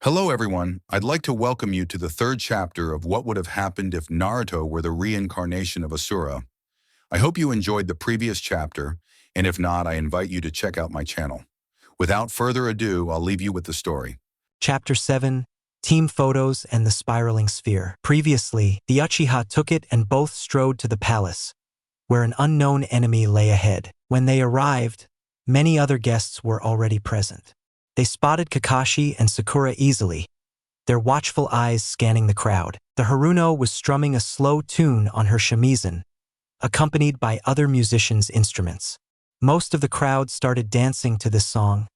Hello everyone, I'd like to welcome you to the third chapter of what would have happened if Naruto were the reincarnation of Asura. I hope you enjoyed the previous chapter, and if not, I invite you to check out my channel. Without further ado, I'll leave you with the story. Chapter 7, Team Photos and the Spiraling Sphere. Previously, the Uchiha took it and both strode to the palace, where an unknown enemy lay ahead. When they arrived, many other guests were already present. They spotted Kakashi and Sakura easily, their watchful eyes scanning the crowd. The Haruno was strumming a slow tune on her shamisen, accompanied by other musicians' instruments. Most of the crowd started dancing to this song,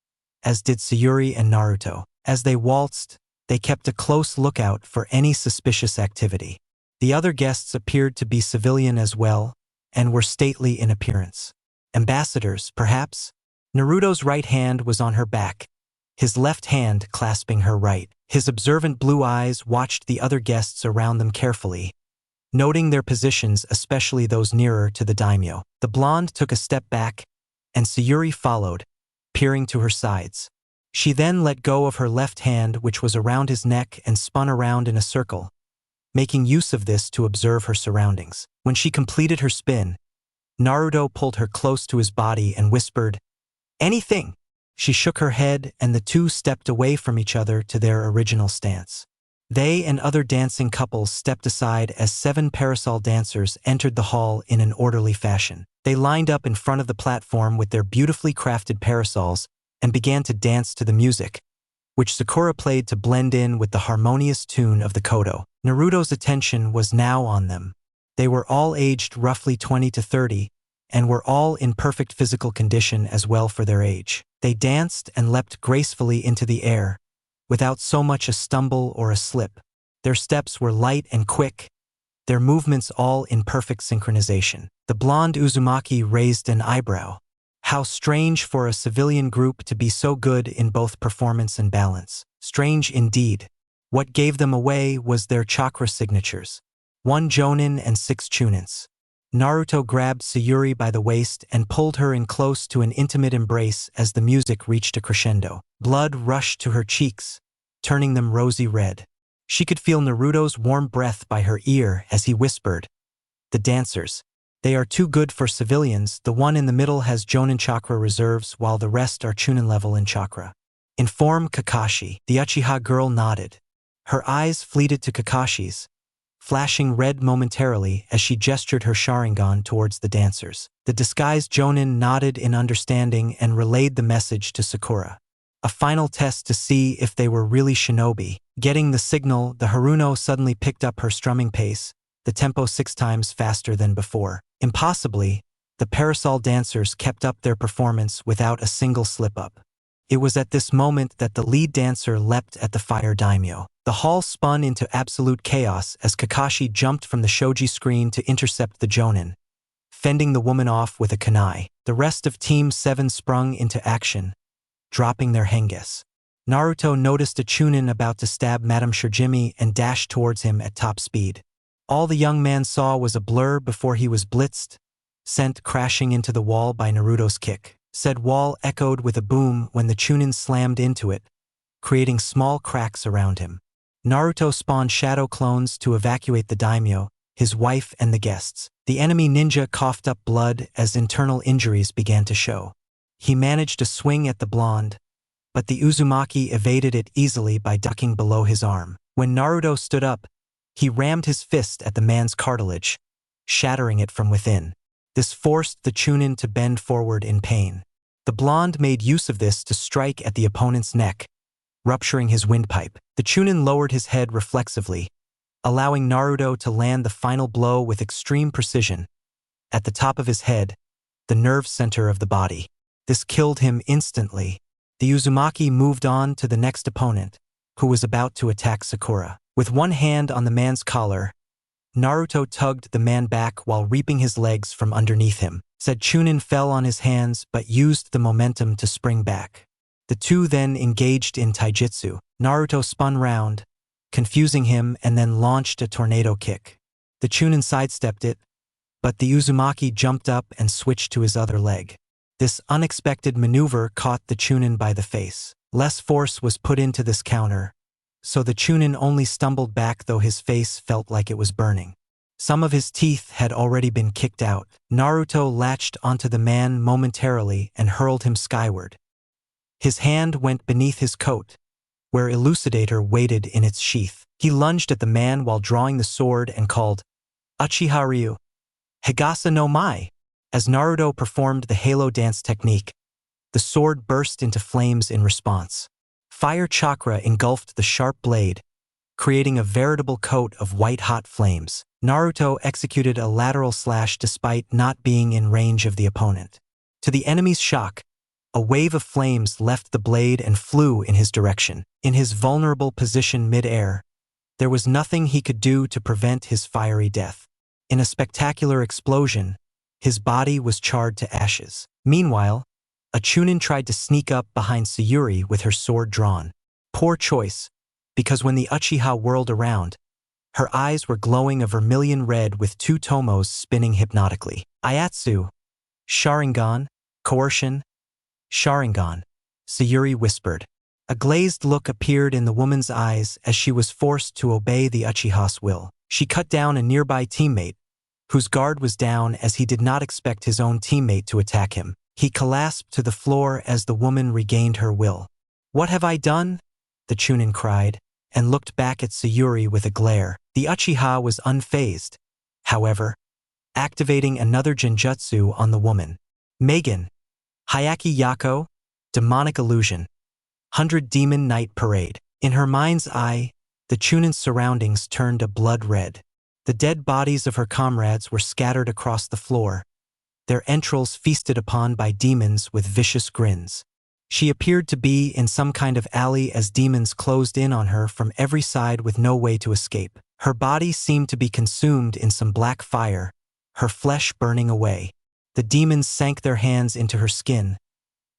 as did Sayuri and Naruto. As they waltzed, they kept a close lookout for any suspicious activity. The other guests appeared to be civilian as well, and were stately in appearance. Ambassadors, perhaps? Naruto's right hand was on her back, his left hand clasping her right. His observant blue eyes watched the other guests around them carefully, noting their positions, especially those nearer to the daimyo. The blonde took a step back, and Sayuri followed, peering to her sides. She then let go of her left hand, which was around his neck, and spun around in a circle, making use of this to observe her surroundings. When she completed her spin, Naruto pulled her close to his body and whispered, "Anything." She shook her head, and the two stepped away from each other to their original stance. They and other dancing couples stepped aside as 7 parasol dancers entered the hall in an orderly fashion. They lined up in front of the platform with their beautifully crafted parasols and began to dance to the music, which Sakura played to blend in with the harmonious tune of the koto. Naruto's attention was now on them. They were all aged roughly 20 to 30, and were all in perfect physical condition as well for their age. They danced and leapt gracefully into the air, without so much a stumble or a slip. Their steps were light and quick, their movements all in perfect synchronization. The blonde Uzumaki raised an eyebrow. How strange for a civilian group to be so good in both performance and balance. Strange indeed. What gave them away was their chakra signatures. 1 Jonin and 6 Chunins. Naruto grabbed Sayuri by the waist and pulled her in close to an intimate embrace as the music reached a crescendo. Blood rushed to her cheeks, turning them rosy red. She could feel Naruto's warm breath by her ear as he whispered, "The dancers. They are too good for civilians. The one in the middle has Jonin chakra reserves while the rest are Chunin level in chakra. Inform Kakashi." The Uchiha girl nodded. Her eyes fleeted to Kakashi's, flashing red momentarily as she gestured her Sharingan towards the dancers. The disguised Jonin nodded in understanding and relayed the message to Sakura. A final test to see if they were really shinobi. Getting the signal, the Haruno suddenly picked up her strumming pace, the tempo 6 times faster than before. Impossibly, the parasol dancers kept up their performance without a single slip-up. It was at this moment that the lead dancer leapt at the fire daimyo. The hall spun into absolute chaos as Kakashi jumped from the shoji screen to intercept the Jonin, fending the woman off with a kunai. The rest of Team 7 sprung into action, dropping their henges. Naruto noticed a Chunin about to stab Madame Shirjimi and dashed towards him at top speed. All the young man saw was a blur before he was blitzed, sent crashing into the wall by Naruto's kick. Said wall echoed with a boom when the Chunin slammed into it, creating small cracks around him. Naruto spawned shadow clones to evacuate the daimyo, his wife and the guests. The enemy ninja coughed up blood as internal injuries began to show. He managed to swing at the blonde, but the Uzumaki evaded it easily by ducking below his arm. When Naruto stood up, he rammed his fist at the man's cartilage, shattering it from within. This forced the Chunin to bend forward in pain. The blonde made use of this to strike at the opponent's neck, rupturing his windpipe. The Chunin lowered his head reflexively, allowing Naruto to land the final blow with extreme precision, at the top of his head, the nerve center of the body. This killed him instantly. The Uzumaki moved on to the next opponent, who was about to attack Sakura. With one hand on the man's collar, Naruto tugged the man back while reaping his legs from underneath him. Said Chunin fell on his hands but used the momentum to spring back. The two then engaged in taijutsu. Naruto spun round, confusing him, and then launched a tornado kick. The Chunin sidestepped it, but the Uzumaki jumped up and switched to his other leg. This unexpected maneuver caught the Chunin by the face. Less force was put into this counter, so the Chunin only stumbled back, though his face felt like it was burning. Some of his teeth had already been kicked out. Naruto latched onto the man momentarily and hurled him skyward. His hand went beneath his coat, where Elucidator waited in its sheath. He lunged at the man while drawing the sword and called, "Uchiha Ryu, Higasa no Mai." As Naruto performed the halo dance technique, the sword burst into flames in response. Fire chakra engulfed the sharp blade, creating a veritable coat of white-hot flames. Naruto executed a lateral slash despite not being in range of the opponent. To the enemy's shock, a wave of flames left the blade and flew in his direction. In his vulnerable position mid-air, there was nothing he could do to prevent his fiery death. In a spectacular explosion, his body was charred to ashes. Meanwhile, a Chunin tried to sneak up behind Sayuri with her sword drawn. Poor choice, because when the Uchiha whirled around, her eyes were glowing a vermilion red with two tomos spinning hypnotically. Ayatsu, Sharingan, coercion, Sharingan, Sayuri whispered. A glazed look appeared in the woman's eyes as she was forced to obey the Uchiha's will. She cut down a nearby teammate, whose guard was down as he did not expect his own teammate to attack him. He collapsed to the floor as the woman regained her will. "What have I done?" the Chunin cried, and looked back at Sayuri with a glare. The Uchiha was unfazed, however, activating another genjutsu on the woman. Megan, Hayaki Yako, demonic illusion, 100 Demon Night Parade. In her mind's eye, the Chunin's surroundings turned a blood red. The dead bodies of her comrades were scattered across the floor, their entrails feasted upon by demons with vicious grins. She appeared to be in some kind of alley as demons closed in on her from every side with no way to escape. Her body seemed to be consumed in some black fire, her flesh burning away. The demons sank their hands into her skin,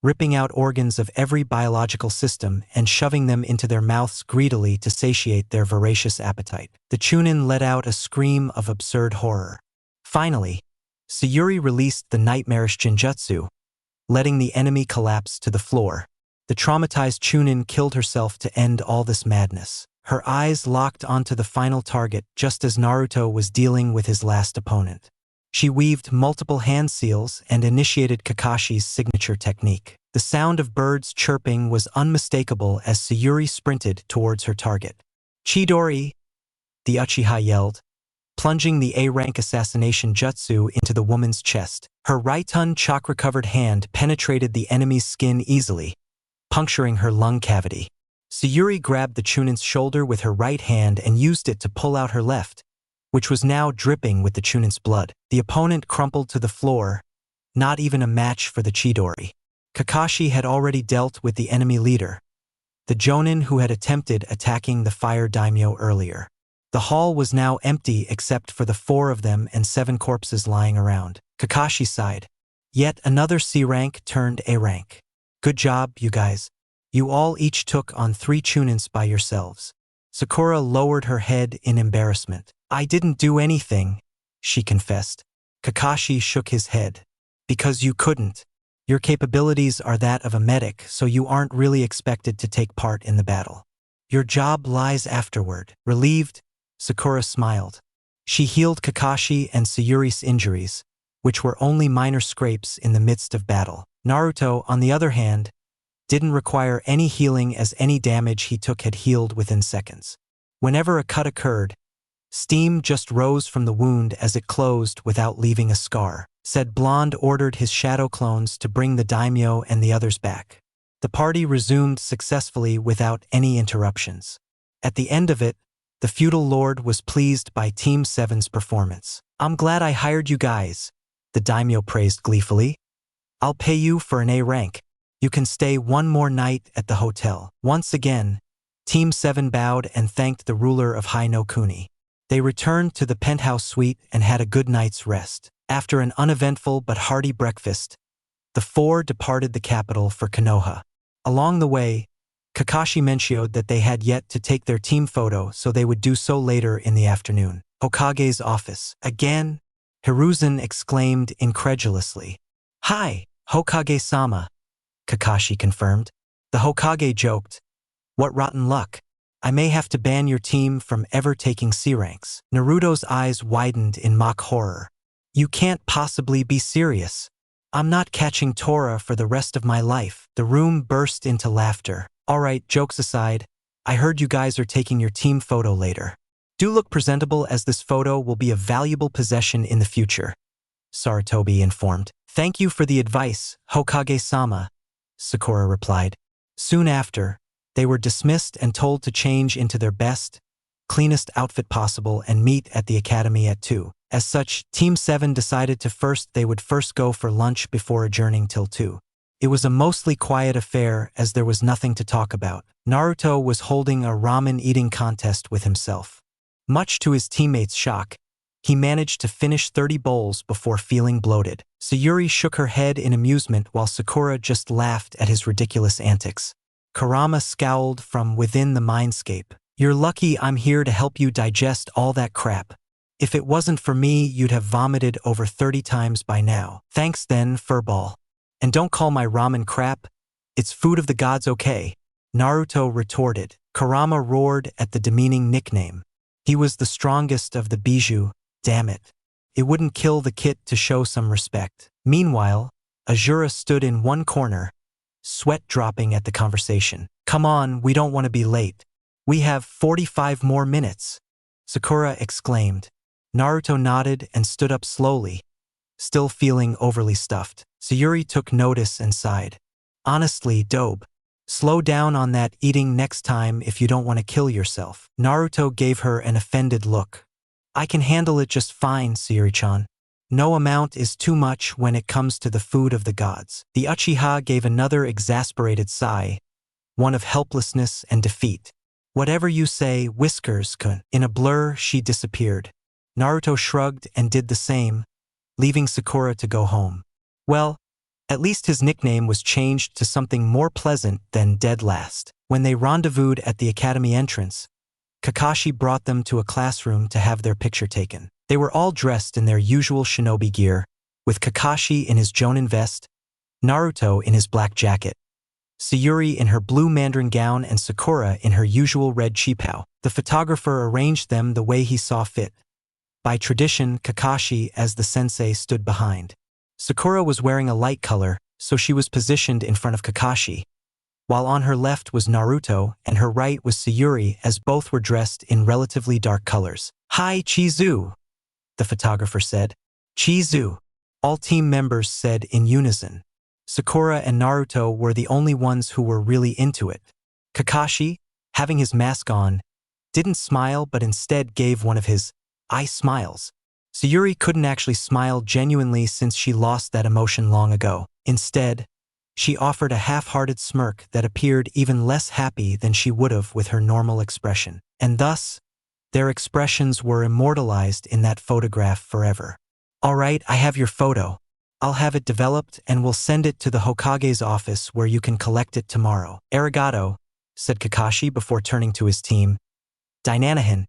ripping out organs of every biological system and shoving them into their mouths greedily to satiate their voracious appetite. The Chunin let out a scream of absurd horror. Finally, Sayuri released the nightmarish genjutsu, letting the enemy collapse to the floor. The traumatized Chunin killed herself to end all this madness. Her eyes locked onto the final target just as Naruto was dealing with his last opponent. She weaved multiple hand seals and initiated Kakashi's signature technique. The sound of birds chirping was unmistakable as Sayuri sprinted towards her target. "Chidori!" the Uchiha yelled, plunging the A-rank assassination jutsu into the woman's chest. Her right-ton chakra-covered hand penetrated the enemy's skin easily, puncturing her lung cavity. Sayuri grabbed the Chunin's shoulder with her right hand and used it to pull out her left, which was now dripping with the Chunin's blood. The opponent crumpled to the floor, not even a match for the Chidori. Kakashi had already dealt with the enemy leader, the Jonin who had attempted attacking the fire daimyo earlier. The hall was now empty except for the 4 of them and 7 corpses lying around. Kakashi sighed. Yet another C-rank turned A-rank. "Good job, you guys. You all each took on 3 Chunins by yourselves." Sakura lowered her head in embarrassment. "I didn't do anything," she confessed. Kakashi shook his head. "Because you couldn't. Your capabilities are that of a medic, so you aren't really expected to take part in the battle. Your job lies afterward." Relieved, Sakura smiled. She healed Kakashi and Sayuri's injuries, which were only minor scrapes in the midst of battle. Naruto, on the other hand, didn't require any healing as any damage he took had healed within seconds. Whenever a cut occurred, steam just rose from the wound as it closed without leaving a scar. Said Blonde ordered his shadow clones to bring the daimyo and the others back. The party resumed successfully without any interruptions. At the end of it, the feudal lord was pleased by Team 7's performance. "I'm glad I hired you guys," the daimyo praised gleefully. "I'll pay you for an A rank. You can stay one more night at the hotel." Once again, Team 7 bowed and thanked the ruler of Hai no Kuni. They returned to the penthouse suite and had a good night's rest. After an uneventful but hearty breakfast, the 4 departed the capital for Konoha. Along the way, Kakashi mentioned that they had yet to take their team photo, so they would do so later in the afternoon. Hokage's office. "Again?" Hiruzen exclaimed incredulously. "Hi, Hokage-sama," Kakashi confirmed. The Hokage joked, "What rotten luck. I may have to ban your team from ever taking C ranks. Naruto's eyes widened in mock horror. You can't possibly be serious. I'm not catching Tora for the rest of my life. The room burst into laughter. Alright, jokes aside, I heard you guys are taking your team photo later. Do look presentable, as this photo will be a valuable possession in the future, Sarutobi informed. Thank you for the advice, Hokage-sama, Sakura replied. Soon after, they were dismissed and told to change into their best, cleanest outfit possible and meet at the academy at 2. As such, Team 7 decided they would first go for lunch before adjourning till 2. It was a mostly quiet affair, as there was nothing to talk about. Naruto was holding a ramen eating contest with himself. Much to his teammates' shock, he managed to finish 30 bowls before feeling bloated. Sayuri shook her head in amusement while Sakura just laughed at his ridiculous antics. Kurama scowled from within the mindscape. You're lucky I'm here to help you digest all that crap. If it wasn't for me, you'd have vomited over 30 times by now. Thanks then, furball. And don't call my ramen crap. It's food of the gods, okay? Naruto retorted. Kurama roared at the demeaning nickname. He was the strongest of the Bijou, damn it. It wouldn't kill the kit to show some respect. Meanwhile, Asura stood in one corner, sweat dropping at the conversation. Come on, we don't want to be late. We have 45 more minutes, Sakura exclaimed. Naruto nodded and stood up slowly, still feeling overly stuffed. Sayuri took notice and sighed. Honestly, dope. Slow down on that eating next time if you don't want to kill yourself. Naruto gave her an offended look. I can handle it just fine, Sayuri-chan. No amount is too much when it comes to the food of the gods. The Uchiha gave another exasperated sigh, one of helplessness and defeat. Whatever you say, Whiskers-kun. In a blur, she disappeared. Naruto shrugged and did the same, leaving Sakura to go home. Well, at least his nickname was changed to something more pleasant than Dead Last. When they rendezvoused at the academy entrance, Kakashi brought them to a classroom to have their picture taken. They were all dressed in their usual shinobi gear, with Kakashi in his Jonin vest, Naruto in his black jacket, Sayuri in her blue mandarin gown and Sakura in her usual red chipao. The photographer arranged them the way he saw fit. By tradition, Kakashi as the sensei stood behind. Sakura was wearing a light color, so she was positioned in front of Kakashi, while on her left was Naruto and her right was Sayuri, as both were dressed in relatively dark colors. Hi, Chizu, the photographer said. Chizu, all team members said in unison. Sakura and Naruto were the only ones who were really into it. Kakashi, having his mask on, didn't smile but instead gave one of his eye smiles. Sayuri couldn't actually smile genuinely since she lost that emotion long ago. Instead, she offered a half-hearted smirk that appeared even less happy than she would have with her normal expression. And thus, their expressions were immortalized in that photograph forever. Alright, I have your photo. I'll have it developed and we'll send it to the Hokage's office where you can collect it tomorrow. Arigato, said Kakashi before turning to his team. Dainanahan,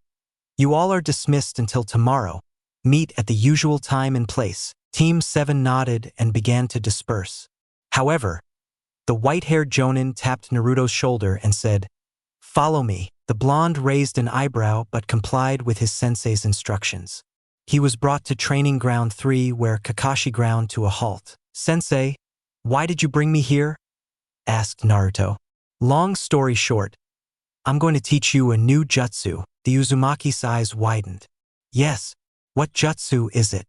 you all are dismissed until tomorrow. Meet at the usual time and place. Team 7 nodded and began to disperse. However, the white-haired Jonin tapped Naruto's shoulder and said, Follow me. The blonde raised an eyebrow but complied with his sensei's instructions. He was brought to Training Ground 3 where Kakashi ground to a halt. Sensei, why did you bring me here? Asked Naruto. Long story short, I'm going to teach you a new jutsu. The Uzumaki's eyes widened. Yes, what jutsu is it?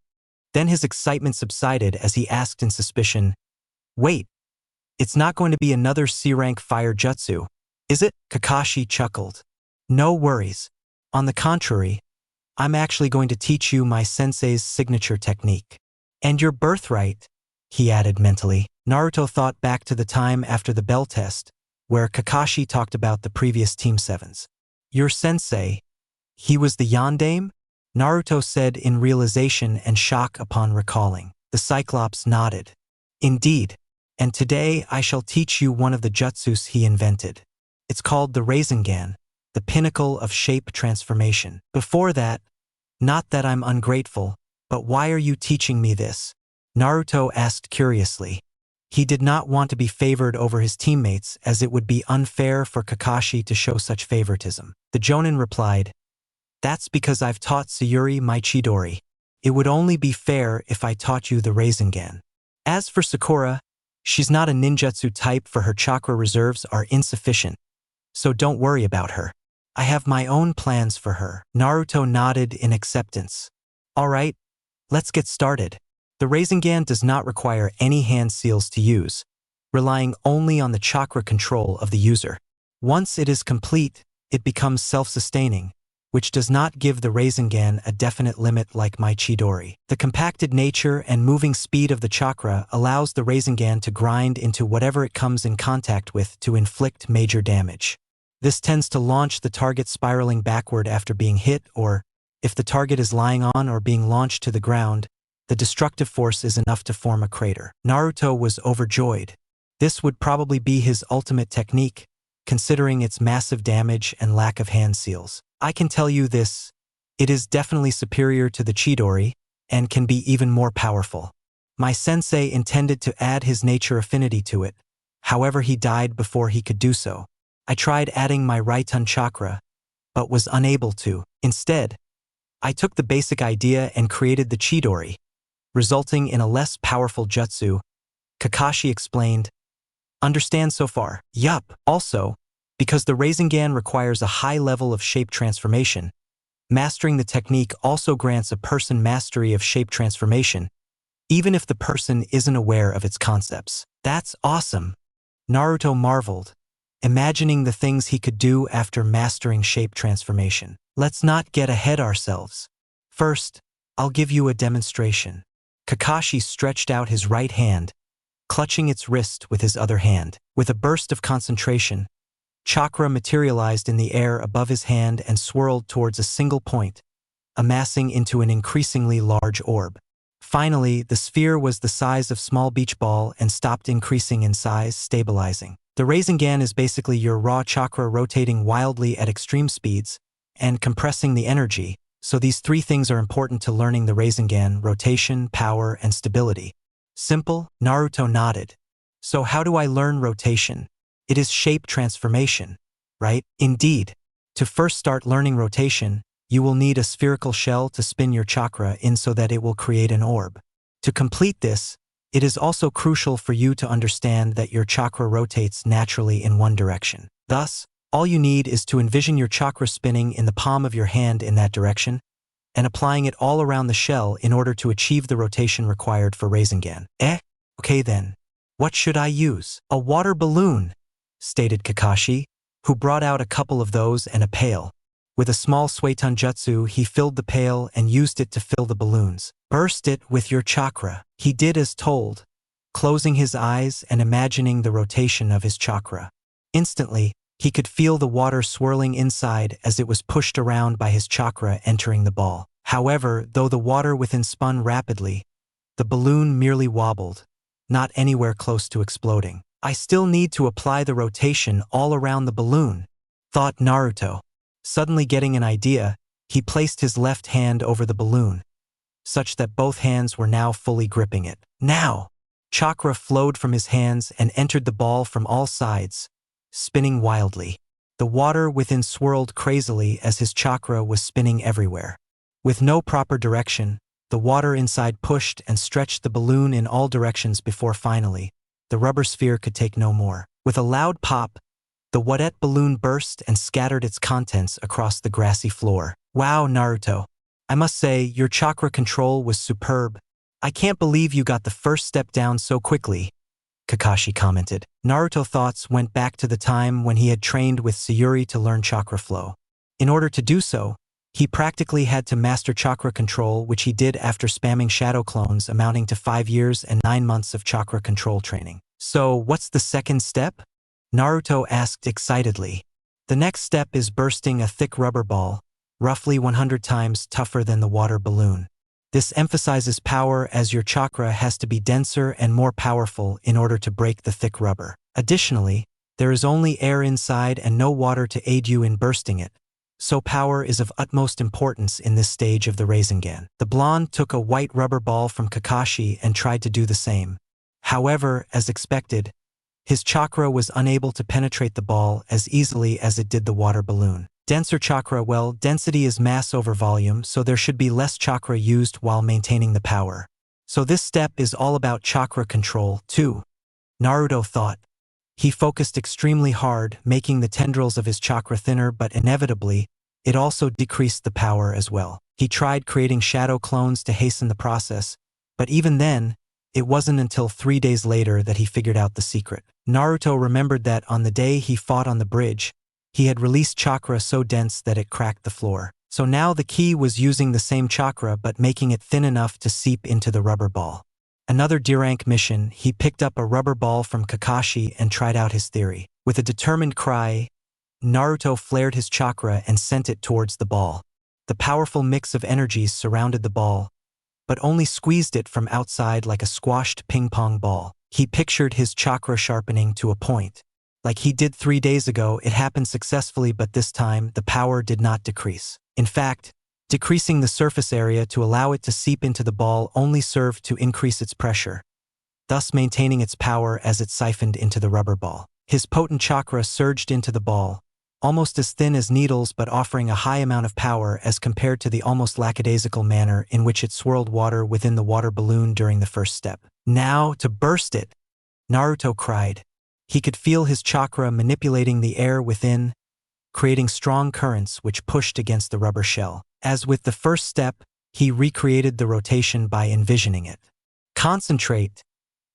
Then his excitement subsided as he asked in suspicion, Wait, it's not going to be another C-rank fire jutsu, is it? Kakashi chuckled. No worries. On the contrary, I'm actually going to teach you my sensei's signature technique. And your birthright, he added mentally. Naruto thought back to the time after the bell test, where Kakashi talked about the previous Team 7s. Your sensei, he was the Yondaime? Naruto said in realization and shock upon recalling. The Cyclops nodded. Indeed, and today I shall teach you one of the jutsus he invented. It's called the Rasengan, the pinnacle of shape transformation. Before that, not that I'm ungrateful, but why are you teaching me this? Naruto asked curiously. He did not want to be favored over his teammates, as it would be unfair for Kakashi to show such favoritism. The Jonin replied, "That's because I've taught Sayuri my Chidori. It would only be fair if I taught you the Rasengan. As for Sakura, she's not a ninjutsu type, for her chakra reserves are insufficient, so don't worry about her. I have my own plans for her." Naruto nodded in acceptance. "Alright, let's get started." The Rasengan does not require any hand seals to use, relying only on the chakra control of the user. Once it is complete, it becomes self-sustaining, which does not give the Rasengan a definite limit like my Chidori. The compacted nature and moving speed of the chakra allows the Rasengan to grind into whatever it comes in contact with to inflict major damage. This tends to launch the target spiraling backward after being hit, or, if the target is lying on or being launched to the ground, the destructive force is enough to form a crater. Naruto was overjoyed. This would probably be his ultimate technique, considering its massive damage and lack of hand seals. I can tell you this, it is definitely superior to the Chidori, and can be even more powerful. My sensei intended to add his nature affinity to it, however he died before he could do so. I tried adding my Raitun chakra, but was unable to. Instead, I took the basic idea and created the Chidori, resulting in a less powerful jutsu. Kakashi explained. Understand so far? Yup. Also, because the Rasengan requires a high level of shape transformation, mastering the technique also grants a person mastery of shape transformation, even if the person isn't aware of its concepts. That's awesome. Naruto marveled, imagining the things he could do after mastering shape transformation. Let's not get ahead ourselves. First, I'll give you a demonstration. Kakashi stretched out his right hand, clutching its wrist with his other hand. With a burst of concentration, chakra materialized in the air above his hand and swirled towards a single point, amassing into an increasingly large orb. Finally, the sphere was the size of a small beach ball and stopped increasing in size, stabilizing. The Rasengan is basically your raw chakra rotating wildly at extreme speeds and compressing the energy. So these three things are important to learning the Rasengan: rotation, power, and stability. Simple? Naruto nodded. So how do I learn rotation? It is shape transformation, right? Indeed. To first start learning rotation, you will need a spherical shell to spin your chakra in so that it will create an orb. To complete this, it is also crucial for you to understand that your chakra rotates naturally in one direction. Thus, all you need is to envision your chakra spinning in the palm of your hand in that direction, and applying it all around the shell in order to achieve the rotation required for Rasengan. Okay then. What should I use? A water balloon, stated Kakashi, who brought out a couple of those and a pail. With a small Suetun jutsu, he filled the pail and used it to fill the balloons. Burst it with your chakra. He did as told, closing his eyes and imagining the rotation of his chakra. Instantly, he could feel the water swirling inside as it was pushed around by his chakra entering the ball. However, though the water within spun rapidly, the balloon merely wobbled, not anywhere close to exploding. I still need to apply the rotation all around the balloon, thought Naruto. Suddenly getting an idea, he placed his left hand over the balloon, such that both hands were now fully gripping it. Now, chakra flowed from his hands and entered the ball from all sides, spinning wildly. The water within swirled crazily as his chakra was spinning everywhere. With no proper direction, the water inside pushed and stretched the balloon in all directions before finally, the rubber sphere could take no more. With a loud pop, the Wadette balloon burst and scattered its contents across the grassy floor. Wow, Naruto. I must say, your chakra control was superb. I can't believe you got the first step down so quickly, Kakashi commented. Naruto's thoughts went back to the time when he had trained with Sayuri to learn chakra flow. In order to do so, he practically had to master chakra control, which he did after spamming shadow clones amounting to 5 years and 9 months of chakra control training. So, what's the second step? Naruto asked excitedly. The next step is bursting a thick rubber ball, roughly 100 times tougher than the water balloon. This emphasizes power, as your chakra has to be denser and more powerful in order to break the thick rubber. Additionally, there is only air inside and no water to aid you in bursting it, so power is of utmost importance in this stage of the Rasengan. The blonde took a white rubber ball from Kakashi and tried to do the same. However, as expected, his chakra was unable to penetrate the ball as easily as it did the water balloon. Denser chakra, well, density is mass over volume, so there should be less chakra used while maintaining the power. So this step is all about chakra control, too, Naruto thought. He focused extremely hard, making the tendrils of his chakra thinner, but inevitably, it also decreased the power as well. He tried creating shadow clones to hasten the process, but even then, it wasn't until 3 days later that he figured out the secret. Naruto remembered that on the day he fought on the bridge, he had released chakra so dense that it cracked the floor. So now the key was using the same chakra but making it thin enough to seep into the rubber ball. Another D-rank mission, he picked up a rubber ball from Kakashi and tried out his theory. With a determined cry, Naruto flared his chakra and sent it towards the ball. The powerful mix of energies surrounded the ball, but only squeezed it from outside like a squashed ping-pong ball. He pictured his chakra sharpening to a point. Like he did 3 days ago, it happened successfully, but this time, the power did not decrease. In fact, decreasing the surface area to allow it to seep into the ball only served to increase its pressure, thus maintaining its power as it siphoned into the rubber ball. His potent chakra surged into the ball, almost as thin as needles but offering a high amount of power as compared to the almost lackadaisical manner in which it swirled water within the water balloon during the first step. Now, to burst it! Naruto cried. He could feel his chakra manipulating the air within, creating strong currents which pushed against the rubber shell. As with the first step, he recreated the rotation by envisioning it. "Concentrate!"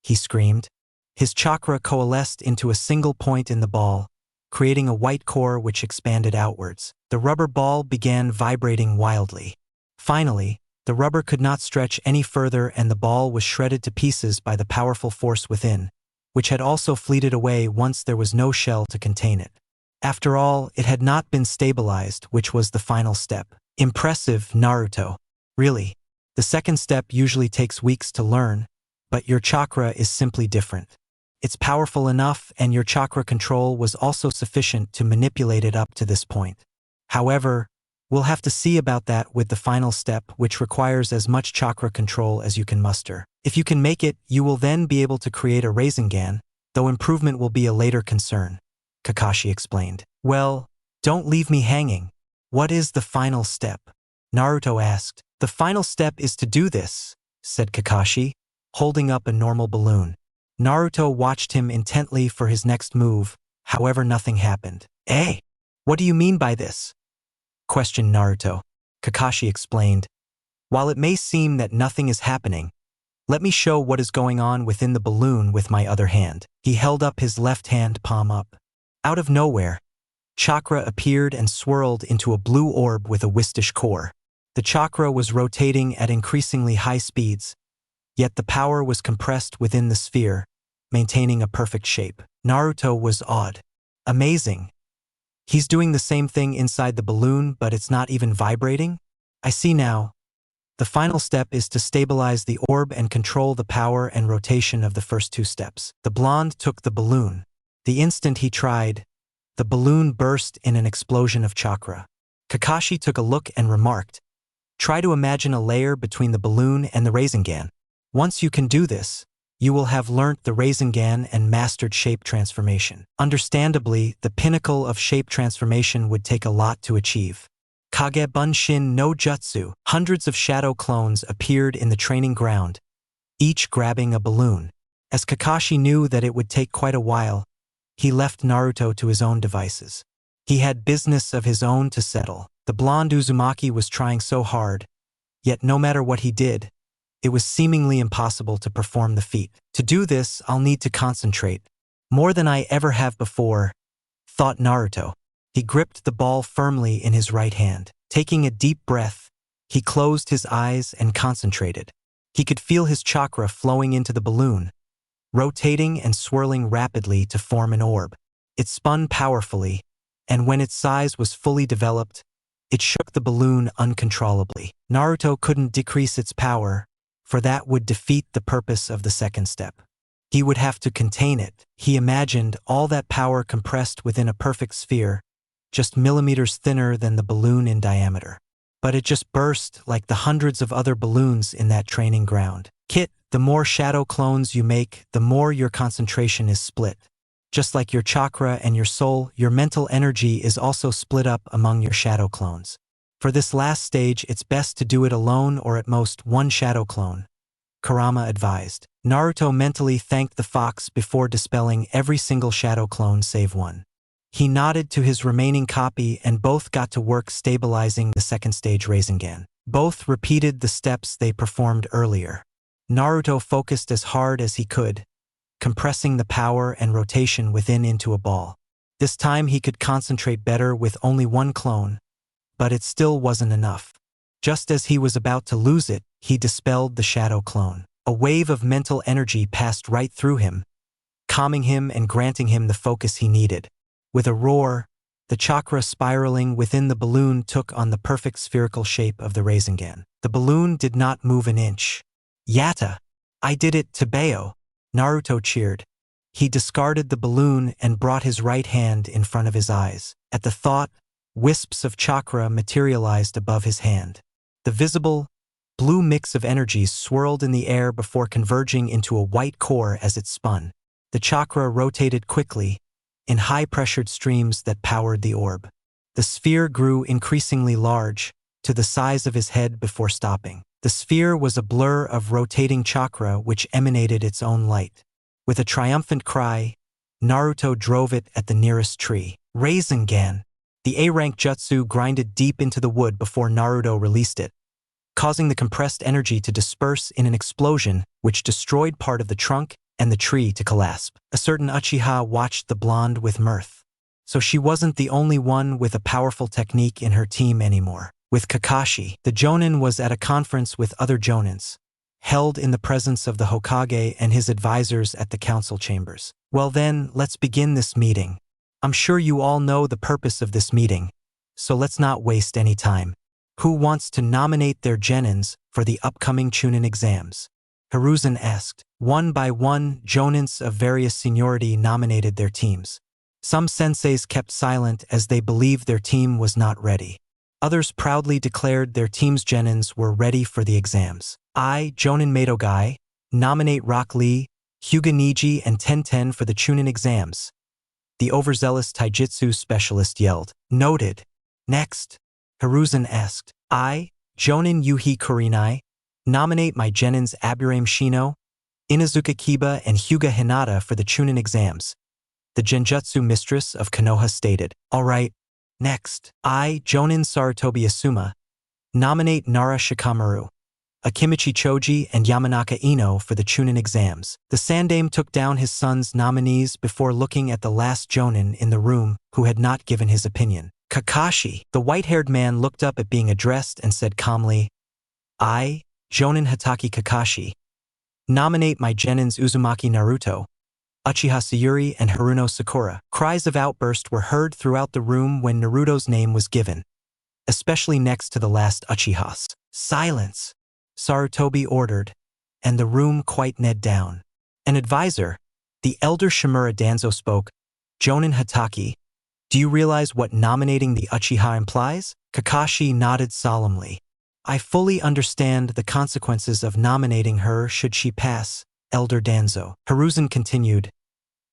he screamed. His chakra coalesced into a single point in the ball, creating a white core which expanded outwards. The rubber ball began vibrating wildly. Finally, the rubber could not stretch any further and the ball was shredded to pieces by the powerful force within, which had also fleeted away once there was no shell to contain it. After all, it had not been stabilized, which was the final step. Impressive, Naruto. Really. The second step usually takes weeks to learn, but your chakra is simply different. It's powerful enough and your chakra control was also sufficient to manipulate it up to this point. However, we'll have to see about that with the final step, which requires as much chakra control as you can muster. If you can make it, you will then be able to create a Rasengan, though improvement will be a later concern, Kakashi explained. Well, don't leave me hanging. What is the final step? Naruto asked. The final step is to do this, said Kakashi, holding up a normal balloon. Naruto watched him intently for his next move, however nothing happened. "Eh? What do you mean by this?" questioned Naruto. Kakashi explained. "While it may seem that nothing is happening, let me show what is going on within the balloon with my other hand." He held up his left hand palm up. Out of nowhere, chakra appeared and swirled into a blue orb with a wistish core. The chakra was rotating at increasingly high speeds, yet the power was compressed within the sphere, maintaining a perfect shape. Naruto was awed. Amazing. He's doing the same thing inside the balloon, but it's not even vibrating? I see now. The final step is to stabilize the orb and control the power and rotation of the first 2 steps. The blonde took the balloon. The instant he tried, the balloon burst in an explosion of chakra. Kakashi took a look and remarked, "Try to imagine a layer between the balloon and the Rasengan. Once you can do this, you will have learnt the Rasengan and mastered shape transformation." Understandably, the pinnacle of shape transformation would take a lot to achieve. Kage Bunshin no Jutsu. Hundreds of shadow clones appeared in the training ground, each grabbing a balloon. As Kakashi knew that it would take quite a while, he left Naruto to his own devices. He had business of his own to settle. The blonde Uzumaki was trying so hard, yet no matter what he did, it was seemingly impossible to perform the feat. To do this, I'll need to concentrate, more than I ever have before, thought Naruto. He gripped the ball firmly in his right hand. Taking a deep breath, he closed his eyes and concentrated. He could feel his chakra flowing into the balloon, rotating and swirling rapidly to form an orb. It spun powerfully, and when its size was fully developed, it shook the balloon uncontrollably. Naruto couldn't decrease its power, for that would defeat the purpose of the second step. He would have to contain it. He imagined all that power compressed within a perfect sphere, just millimeters thinner than the balloon in diameter. But it just burst like the hundreds of other balloons in that training ground. "Kit, The more shadow clones you make, the more your concentration is split. Just like your chakra and your soul, your mental energy is also split up among your shadow clones. For this last stage, it's best to do it alone or at most one shadow clone, Kurama advised. Naruto mentally thanked the fox before dispelling every single shadow clone save one. He nodded to his remaining copy and both got to work stabilizing the second stage Rasengan. Both repeated the steps they performed earlier. Naruto focused as hard as he could, compressing the power and rotation within into a ball. This time he could concentrate better with only one clone, but it still wasn't enough. Just as he was about to lose it, he dispelled the shadow clone. A wave of mental energy passed right through him, calming him and granting him the focus he needed. With a roar, the chakra spiraling within the balloon took on the perfect spherical shape of the Rasengan. The balloon did not move an inch. "Yatta! I did it, Tebeo!" Naruto cheered. He discarded the balloon and brought his right hand in front of his eyes. At the thought, wisps of chakra materialized above his hand. The visible, blue mix of energies swirled in the air before converging into a white core as it spun. The chakra rotated quickly, in high-pressured streams that powered the orb. The sphere grew increasingly large, to the size of his head before stopping. The sphere was a blur of rotating chakra which emanated its own light. With a triumphant cry, Naruto drove it at the nearest tree. Rasengan! The A-rank jutsu grinded deep into the wood before Naruto released it, causing the compressed energy to disperse in an explosion which destroyed part of the trunk and the tree to collapse. A certain Uchiha watched the blonde with mirth. So she wasn't the only one with a powerful technique in her team anymore. With Kakashi, the Jonin was at a conference with other Jonins, held in the presence of the Hokage and his advisors at the council chambers. Well then, let's begin this meeting. I'm sure you all know the purpose of this meeting, so let's not waste any time. Who wants to nominate their genins for the upcoming Chunin exams? Hiruzen asked. One by one, Jonins of various seniority nominated their teams. Some senseis kept silent as they believed their team was not ready. Others proudly declared their team's genins were ready for the exams. I, Jonin Madogai, nominate Rock Lee, Hyuga Niji, and Tenten for the Chunin exams. The overzealous taijutsu specialist yelled. Noted. Next, Hiruzen asked. I, Jonin Yuhi Kurinai, nominate my genins Aburame Shino, Inazuka Kiba, and Hyuga Hinata for the Chunin exams. The genjutsu mistress of Konoha stated. All right. Next, I, Jonin Sarutobi Asuma, nominate Nara Shikamaru, Akimichi Choji, and Yamanaka Ino for the Chunin exams. The Sandaime took down his son's nominees before looking at the last Jonin in the room who had not given his opinion. Kakashi, the white-haired man, looked up at being addressed and said calmly, I, Jonin Hatake Kakashi, nominate my genins Uzumaki Naruto, Uchiha Sayuri, and Haruno Sakura. Cries of outburst were heard throughout the room when Naruto's name was given, especially next to the last Uchihas. Silence, Sarutobi ordered, and the room quieted down. An advisor, the elder Shimura Danzo, spoke. Jonin Hatake, do you realize what nominating the Uchiha implies? Kakashi nodded solemnly. I fully understand the consequences of nominating her should she pass, Elder Danzo. Hiruzen continued.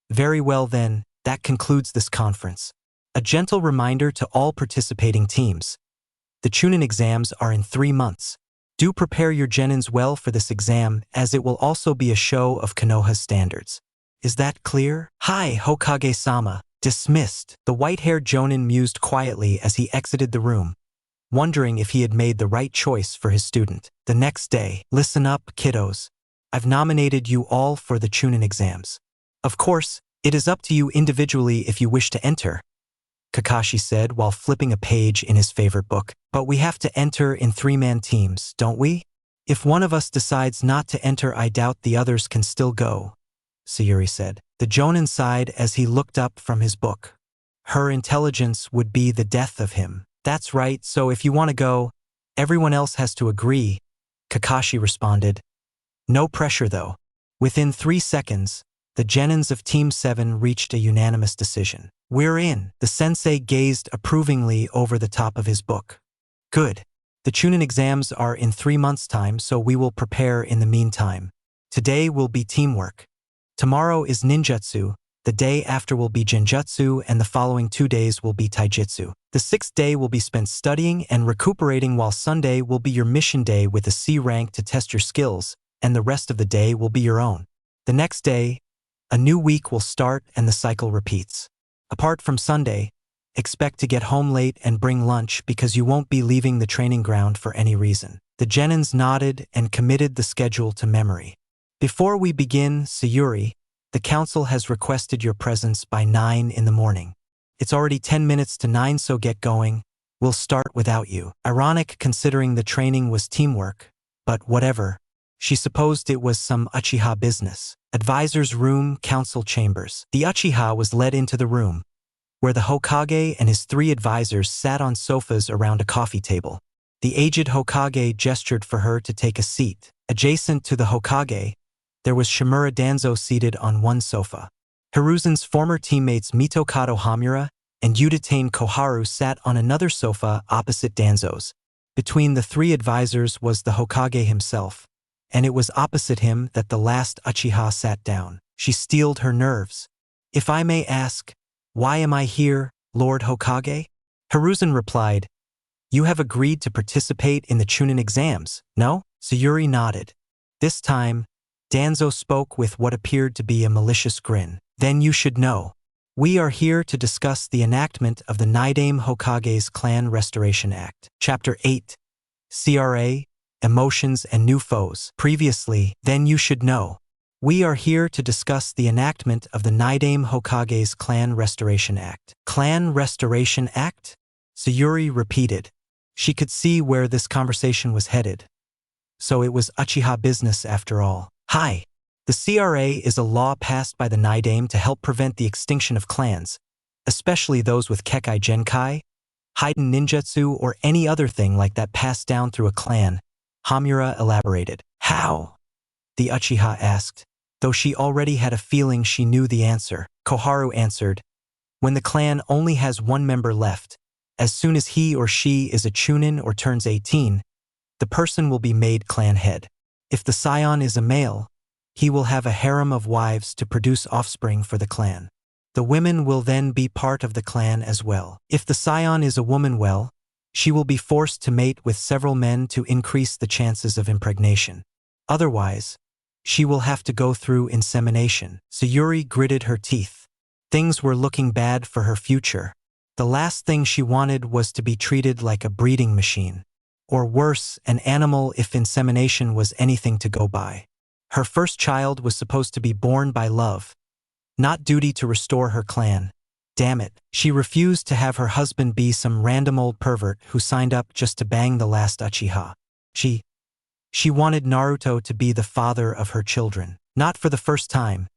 Very well then, that concludes this conference. A gentle reminder to all participating teams. The Chunin exams are in 3 months. Do prepare your genins well for this exam, as it will also be a show of Konoha's standards. Is that clear? Hi, Hokage-sama. Dismissed. The white-haired Jonin mused quietly as he exited the room, wondering if he had made the right choice for his student. The next day, listen up, kiddos. I've nominated you all for the Chunin exams. Of course, it is up to you individually if you wish to enter, Kakashi said while flipping a page in his favorite book. But we have to enter in 3-man teams, don't we? If one of us decides not to enter, I doubt the others can still go, Sayuri said. The Jonin sighed as he looked up from his book. Her intelligence would be the death of him. That's right, so if you want to go, everyone else has to agree, Kakashi responded. No pressure though. Within 3 seconds, the genins of Team 7 reached a unanimous decision. We're in. The sensei gazed approvingly over the top of his book. Good. The Chunin exams are in 3 months' time, so we will prepare in the meantime. Today will be teamwork. Tomorrow is ninjutsu, the day after will be genjutsu, and the following 2 days will be taijutsu. The 6th day will be spent studying and recuperating, while Sunday will be your mission day with a C rank to test your skills, and the rest of the day will be your own. The next day, a new week will start and the cycle repeats. Apart from Sunday, expect to get home late and bring lunch because you won't be leaving the training ground for any reason. The genins nodded and committed the schedule to memory. Before we begin, Sayuri, the council has requested your presence by 9 in the morning. It's already 10 minutes to 9, so get going. We'll start without you. Ironic considering the training was teamwork, but whatever. She supposed it was some Uchiha business. Advisor's room, council chambers. The Uchiha was led into the room, where the Hokage and his 3 advisors sat on sofas around a coffee table. The aged Hokage gestured for her to take a seat. Adjacent to the Hokage, there was Shimura Danzo seated on one sofa. Hiruzen's former teammates Mitokado Hamura and Udatane Koharu sat on another sofa opposite Danzo's. Between the 3 advisors was the Hokage himself, and it was opposite him that the last Uchiha sat down. She steeled her nerves. If I may ask, why am I here, Lord Hokage? Hiruzen replied, you have agreed to participate in the Chunin exams, no? Sayuri nodded. This time, Danzo spoke with what appeared to be a malicious grin. Then you should know. We are here to discuss the enactment of the Naidame Hokage's Clan Restoration Act. Chapter 8. CRA, Emotions and New Foes. Previously, then you should know. We are here to discuss the enactment of the Naidame Hokage's Clan Restoration Act. Clan Restoration Act? Sayuri repeated. She could see where this conversation was headed. So it was Uchiha business after all. Hi. The CRA is a law passed by the Naidame to help prevent the extinction of clans, especially those with Kekai Genkai, Haiden Ninjutsu, or any other thing like that passed down through a clan, Hamura elaborated. How? The Uchiha asked, though she already had a feeling she knew the answer. Koharu answered, when the clan only has 1 member left, as soon as he or she is a Chunin or turns 18, the person will be made clan head. If the scion is a male, he will have a harem of wives to produce offspring for the clan. The women will then be part of the clan as well. If the scion is a woman, well, she will be forced to mate with several men to increase the chances of impregnation. Otherwise, she will have to go through insemination. Sayuri gritted her teeth. Things were looking bad for her future. The last thing she wanted was to be treated like a breeding machine. Or worse, an animal if insemination was anything to go by. Her first child was supposed to be born by love, not duty to restore her clan. Damn it, she refused to have her husband be some random old pervert who signed up just to bang the last Uchiha. She wanted Naruto to be the father of her children. Not for the first time.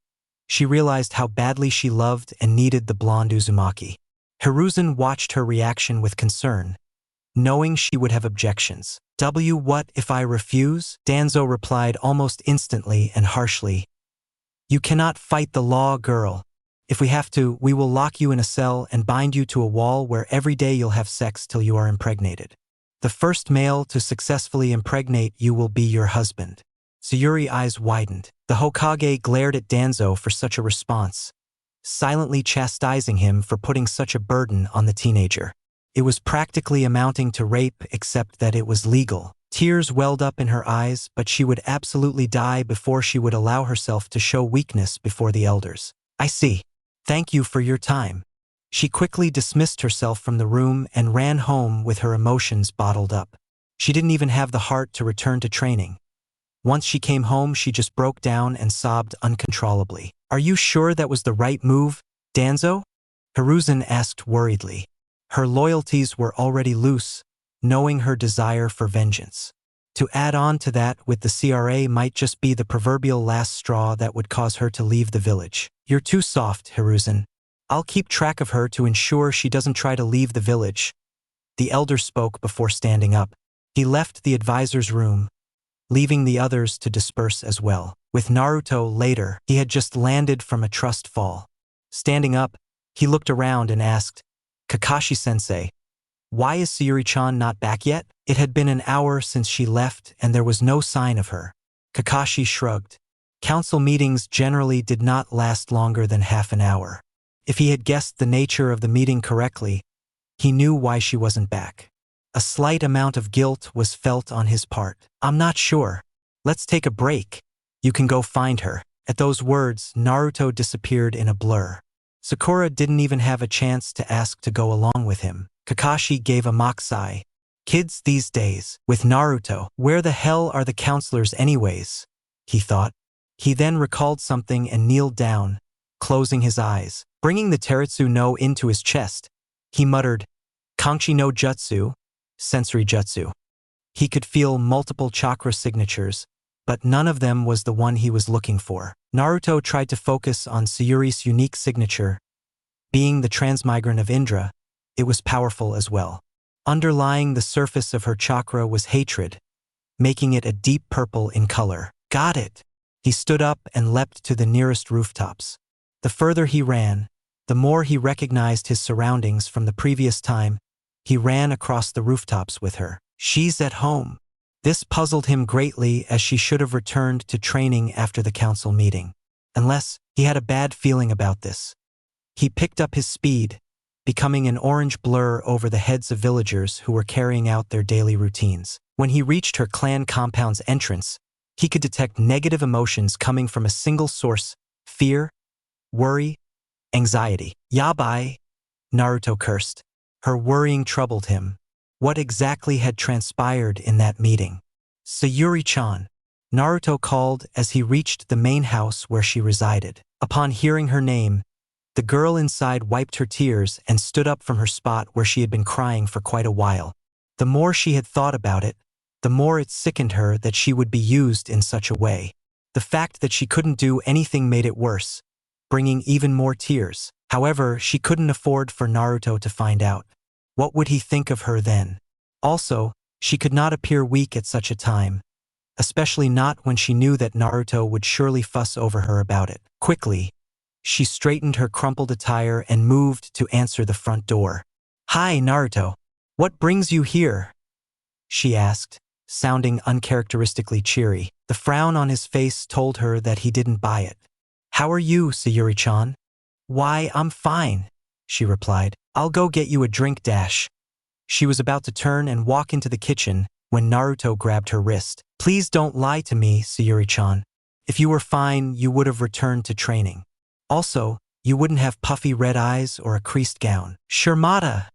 She realized how badly she loved and needed the blonde Uzumaki. Hiruzen watched her reaction with concern, knowing she would have objections. What if I refuse? Danzo replied almost instantly and harshly. You cannot fight the law, girl. If we have to, we will lock you in a cell and bind you to a wall where every day you'll have sex till you are impregnated. The first male to successfully impregnate you will be your husband. Sayuri's eyes widened. The Hokage glared at Danzo for such a response, silently chastising him for putting such a burden on the teenager. It was practically amounting to rape, except that it was legal. Tears welled up in her eyes, but she would absolutely die before she would allow herself to show weakness before the elders. I see. Thank you for your time. She quickly dismissed herself from the room and ran home with her emotions bottled up. She didn't even have the heart to return to training. Once she came home, she just broke down and sobbed uncontrollably. Are you sure that was the right move, Danzo? Hiruzen asked worriedly. Her loyalties were already loose, knowing her desire for vengeance. To add on to that with the CRA might just be the proverbial last straw that would cause her to leave the village. You're too soft, Hiruzen. I'll keep track of her to ensure she doesn't try to leave the village. The elder spoke before standing up. He left the advisor's room, leaving the others to disperse as well. With Naruto later, he had just landed from a trust fall. Standing up, he looked around and asked, Kakashi-sensei, why is Sayuri-chan not back yet? It had been an hour since she left and there was no sign of her. Kakashi shrugged. Council meetings generally did not last longer than half an hour. If he had guessed the nature of the meeting correctly, he knew why she wasn't back. A slight amount of guilt was felt on his part. I'm not sure. Let's take a break. You can go find her. At those words, Naruto disappeared in a blur. Sakura didn't even have a chance to ask to go along with him. Kakashi gave a mock sigh. Kids these days, with Naruto, where the hell are the counselors anyways? He thought. He then recalled something and kneeled down, closing his eyes. Bringing the Teritsu no into his chest, he muttered, Kanchi no Jutsu, sensory jutsu. He could feel multiple chakra signatures, but none of them was the one he was looking for. Naruto tried to focus on Sayuri's unique signature. Being the transmigrant of Indra, it was powerful as well. Underlying the surface of her chakra was hatred, making it a deep purple in color. Got it! He stood up and leapt to the nearest rooftops. The further he ran, the more he recognized his surroundings from the previous time he ran across the rooftops with her. She's at home. This puzzled him greatly, as she should have returned to training after the council meeting. Unless he had a bad feeling about this. He picked up his speed, becoming an orange blur over the heads of villagers who were carrying out their daily routines. When he reached her clan compound's entrance, he could detect negative emotions coming from a single source: fear, worry, anxiety. Yabai, Naruto cursed. Her worrying troubled him. What exactly had transpired in that meeting? Sayuri-chan, Naruto called as he reached the main house where she resided. Upon hearing her name, the girl inside wiped her tears and stood up from her spot where she had been crying for quite a while. The more she had thought about it, the more it sickened her that she would be used in such a way. The fact that she couldn't do anything made it worse, bringing even more tears. However, she couldn't afford for Naruto to find out. What would he think of her then? Also, she could not appear weak at such a time, especially not when she knew that Naruto would surely fuss over her about it. Quickly, she straightened her crumpled attire and moved to answer the front door. Hi, Naruto. What brings you here? She asked, sounding uncharacteristically cheery. The frown on his face told her that he didn't buy it. How are you, Sayuri-chan? Why, I'm fine, she replied. I'll go get you a drink dash. She was about to turn and walk into the kitchen when Naruto grabbed her wrist. Please don't lie to me, Sayuri-chan. If you were fine, you would have returned to training. Also, you wouldn't have puffy red eyes or a creased gown. Shurmata,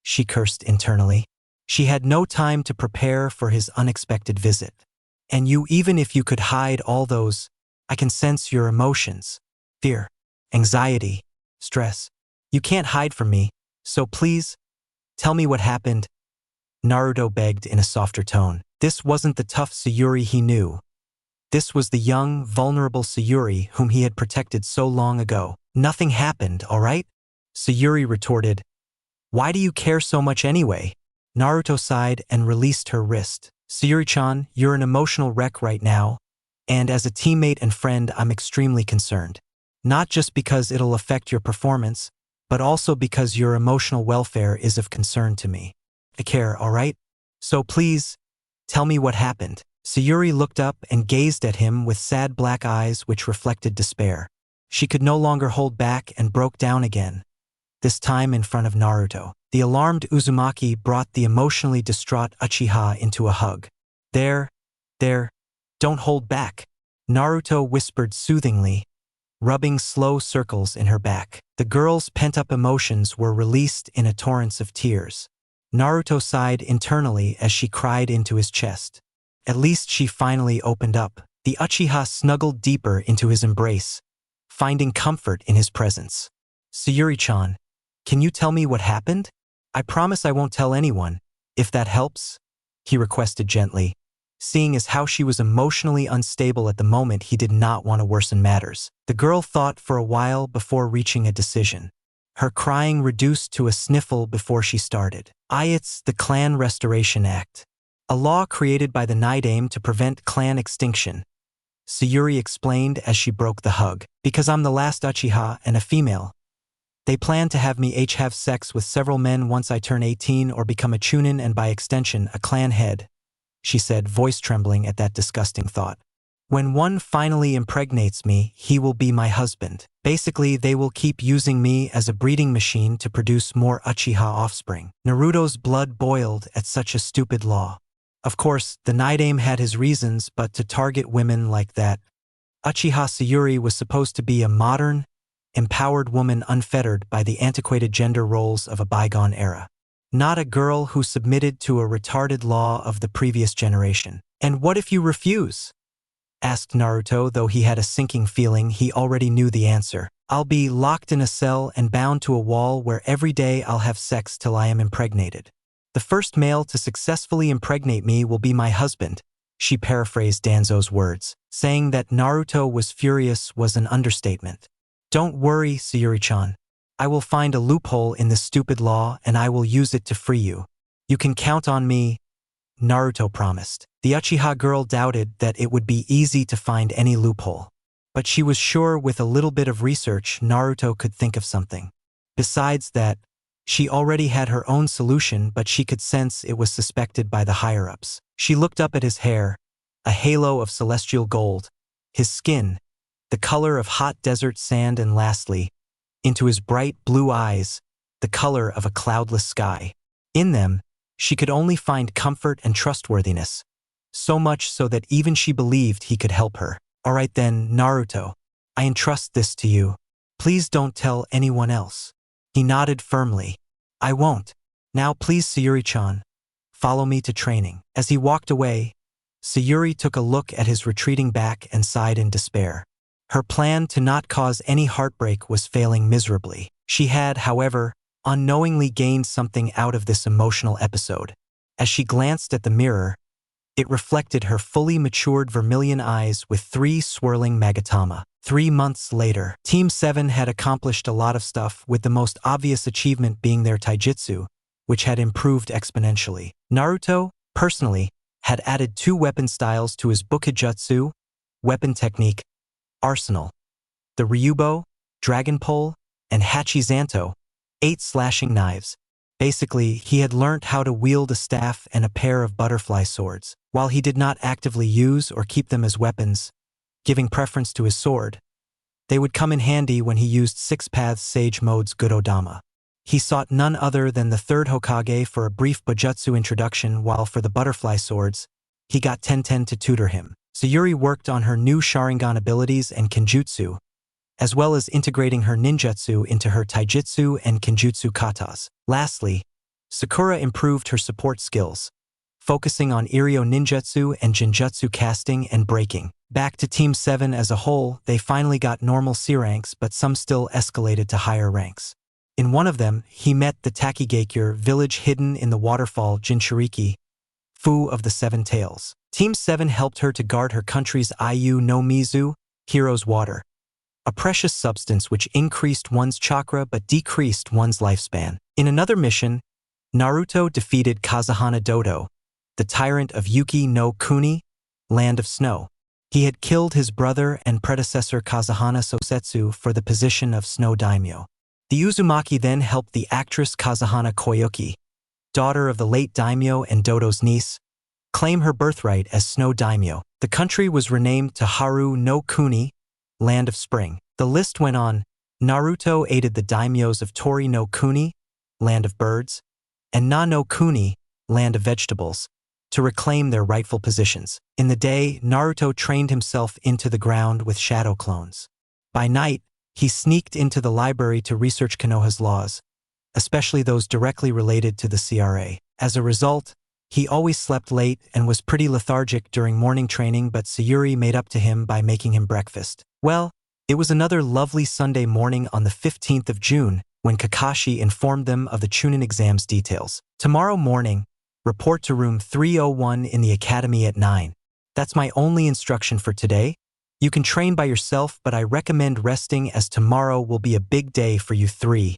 she cursed internally. She had no time to prepare for his unexpected visit. And you, even if you could hide all those, I can sense your emotions. Fear, anxiety, stress. You can't hide from me, so please, tell me what happened. Naruto begged in a softer tone. This wasn't the tough Sayuri he knew. This was the young, vulnerable Sayuri whom he had protected so long ago. Nothing happened, all right? Sayuri retorted. Why do you care so much anyway? Naruto sighed and released her wrist. Sayuri-chan, you're an emotional wreck right now, and as a teammate and friend, I'm extremely concerned. Not just because it'll affect your performance, but also because your emotional welfare is of concern to me. I care, all right? So please, tell me what happened. Sayuri looked up and gazed at him with sad black eyes which reflected despair. She could no longer hold back and broke down again, this time in front of Naruto. The alarmed Uzumaki brought the emotionally distraught Uchiha into a hug. There, don't hold back, Naruto whispered soothingly, rubbing slow circles in her back. The girl's pent-up emotions were released in a torrent of tears. Naruto sighed internally as she cried into his chest. At least she finally opened up. The Uchiha snuggled deeper into his embrace, finding comfort in his presence. Sayuri-chan, can you tell me what happened? I promise I won't tell anyone, if that helps, he requested gently. Seeing as how she was emotionally unstable at the moment, he did not want to worsen matters. The girl thought for a while before reaching a decision. Her crying reduced to a sniffle before she started. It's the Clan Restoration Act, a law created by the Nidaime to prevent clan extinction, Sayuri explained as she broke the hug. Because I'm the last Uchiha and a female, they plan to have me have sex with several men once I turn 18 or become a Chunin and by extension a clan head, she said, voice trembling at that disgusting thought. When one finally impregnates me, he will be my husband. Basically, they will keep using me as a breeding machine to produce more Uchiha offspring. Naruto's blood boiled at such a stupid law. Of course, the Nidaime had his reasons, but to target women like that. Uchiha Sayuri was supposed to be a modern, empowered woman unfettered by the antiquated gender roles of a bygone era. Not a girl who submitted to a retarded law of the previous generation. And what if you refuse? Asked Naruto, though he had a sinking feeling he already knew the answer. I'll be locked in a cell and bound to a wall where every day I'll have sex till I am impregnated. The first male to successfully impregnate me will be my husband, she paraphrased Danzo's words. Saying that Naruto was furious was an understatement. Don't worry, Sayuri-chan. I will find a loophole in this stupid law and I will use it to free you. You can count on me, Naruto promised. The Uchiha girl doubted that it would be easy to find any loophole. But she was sure with a little bit of research Naruto could think of something. Besides that, she already had her own solution, but she could sense it was suspected by the higher-ups. She looked up at his hair, a halo of celestial gold, his skin, the color of hot desert sand, and lastly, into his bright blue eyes, the color of a cloudless sky. In them, she could only find comfort and trustworthiness, so much so that even she believed he could help her. All right then, Naruto, I entrust this to you. Please don't tell anyone else. He nodded firmly. I won't. Now please, Sayuri-chan, follow me to training. As he walked away, Sayuri took a look at his retreating back and sighed in despair. Her plan to not cause any heartbreak was failing miserably. She had, however, unknowingly gained something out of this emotional episode. As she glanced at the mirror, it reflected her fully matured vermilion eyes with 3 swirling magatama. 3 months later, Team 7 had accomplished a lot of stuff, with the most obvious achievement being their taijutsu, which had improved exponentially. Naruto, personally, had added 2 weapon styles to his Bukijutsu, weapon technique, arsenal. The Ryubo, Dragon Pole, and Hachizanto, 8 slashing knives. Basically, he had learnt how to wield a staff and a pair of butterfly swords. While he did not actively use or keep them as weapons, giving preference to his sword, they would come in handy when he used 6 Paths Sage Mode's Gododama. He sought none other than the 3rd Hokage for a brief Bujutsu introduction, while for the butterfly swords, he got Tenten to tutor him. Sayuri worked on her new Sharingan abilities and Kenjutsu, as well as integrating her ninjutsu into her taijutsu and Kenjutsu katas. Lastly, Sakura improved her support skills, focusing on Iryo ninjutsu and Jinjutsu casting and breaking. Back to Team 7 as a whole, they finally got normal C ranks, but some still escalated to higher ranks. In one of them, he met the Takigaekure village hidden in the waterfall Jinchuriki, Fu of the 7 Tails. Team 7 helped her to guard her country's Iu no Mizu, Hero's Water, a precious substance which increased one's chakra but decreased one's lifespan. In another mission, Naruto defeated Kazuhana Dodo, the tyrant of Yuki no Kuni, Land of Snow. He had killed his brother and predecessor Kazuhana Sosetsu for the position of Snow Daimyo. The Uzumaki then helped the actress Kazuhana Koyuki, daughter of the late daimyo and Dodo's niece, claim her birthright as Snow Daimyo. The country was renamed to Haru no Kuni, Land of Spring. The list went on. Naruto aided the daimyos of Tori no Kuni, Land of Birds, and Na no Kuni, Land of Vegetables, to reclaim their rightful positions. In the day, Naruto trained himself into the ground with shadow clones. By night, he sneaked into the library to research Konoha's laws, especially those directly related to the CRA. As a result, he always slept late and was pretty lethargic during morning training, but Sayuri made up to him by making him breakfast. Well, it was another lovely Sunday morning on the 15th of June when Kakashi informed them of the Chunin exam's details. Tomorrow morning, report to room 301 in the academy at 9. That's my only instruction for today. You can train by yourself, but I recommend resting as tomorrow will be a big day for you 3,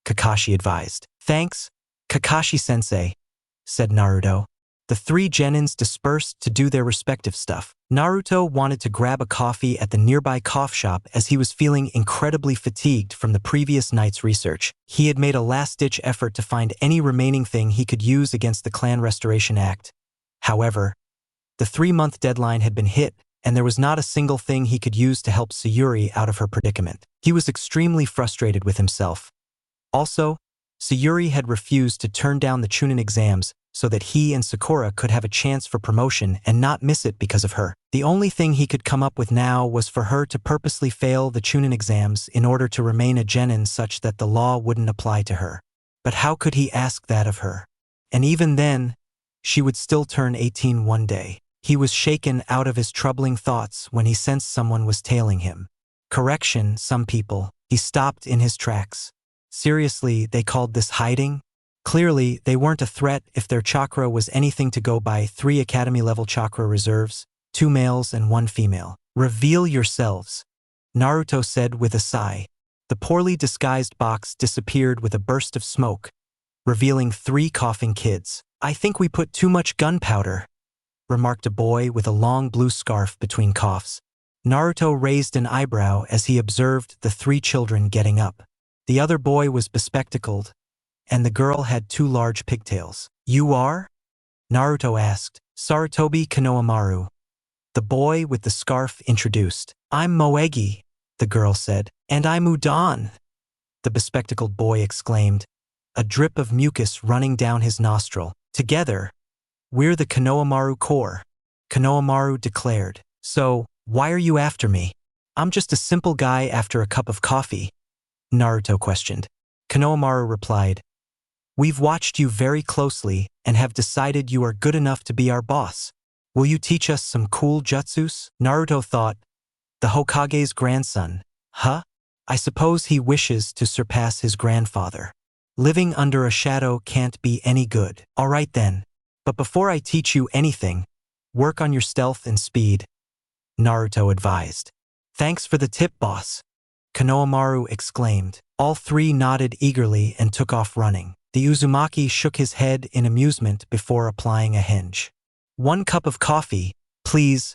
Kakashi advised. Thanks, Kakashi-sensei, said Naruto. The 3 genins dispersed to do their respective stuff. Naruto wanted to grab a coffee at the nearby coffee shop as he was feeling incredibly fatigued from the previous night's research. He had made a last-ditch effort to find any remaining thing he could use against the Clan Restoration Act. However, the 3-month deadline had been hit, and there was not a single thing he could use to help Sayuri out of her predicament. He was extremely frustrated with himself. Also, Sayuri had refused to turn down the Chunin exams so that he and Sakura could have a chance for promotion and not miss it because of her. The only thing he could come up with now was for her to purposely fail the Chunin exams in order to remain a genin such that the law wouldn't apply to her. But how could he ask that of her? And even then, she would still turn 18 one day. He was shaken out of his troubling thoughts when he sensed someone was tailing him. Correction, some people. He stopped in his tracks. Seriously, they called this hiding? Clearly, they weren't a threat if their chakra was anything to go by. 3 academy-level chakra reserves, 2 males and 1 female. Reveal yourselves, Naruto said with a sigh. The poorly disguised box disappeared with a burst of smoke, revealing 3 coughing kids. I think we put too much gunpowder, remarked a boy with a long blue scarf between coughs. Naruto raised an eyebrow as he observed the 3 children getting up. The other boy was bespectacled, and the girl had 2 large pigtails. You are? Naruto asked. Sarutobi Konohamaru. The boy with the scarf introduced. I'm Moegi, the girl said. And I'm Udon, the bespectacled boy exclaimed, a drip of mucus running down his nostril. Together, we're the Konohamaru Corps, Konohamaru declared. So, why are you after me? I'm just a simple guy after a cup of coffee, Naruto questioned. Konohamaru replied, We've watched you very closely and have decided you are good enough to be our boss. Will you teach us some cool jutsus? Naruto thought, the Hokage's grandson, huh? I suppose he wishes to surpass his grandfather. Living under a shadow can't be any good. All right then, but before I teach you anything, work on your stealth and speed, Naruto advised. Thanks for the tip, boss, Konohamaru exclaimed. All 3 nodded eagerly and took off running. The Uzumaki shook his head in amusement before applying a hinge. 1 cup of coffee, please,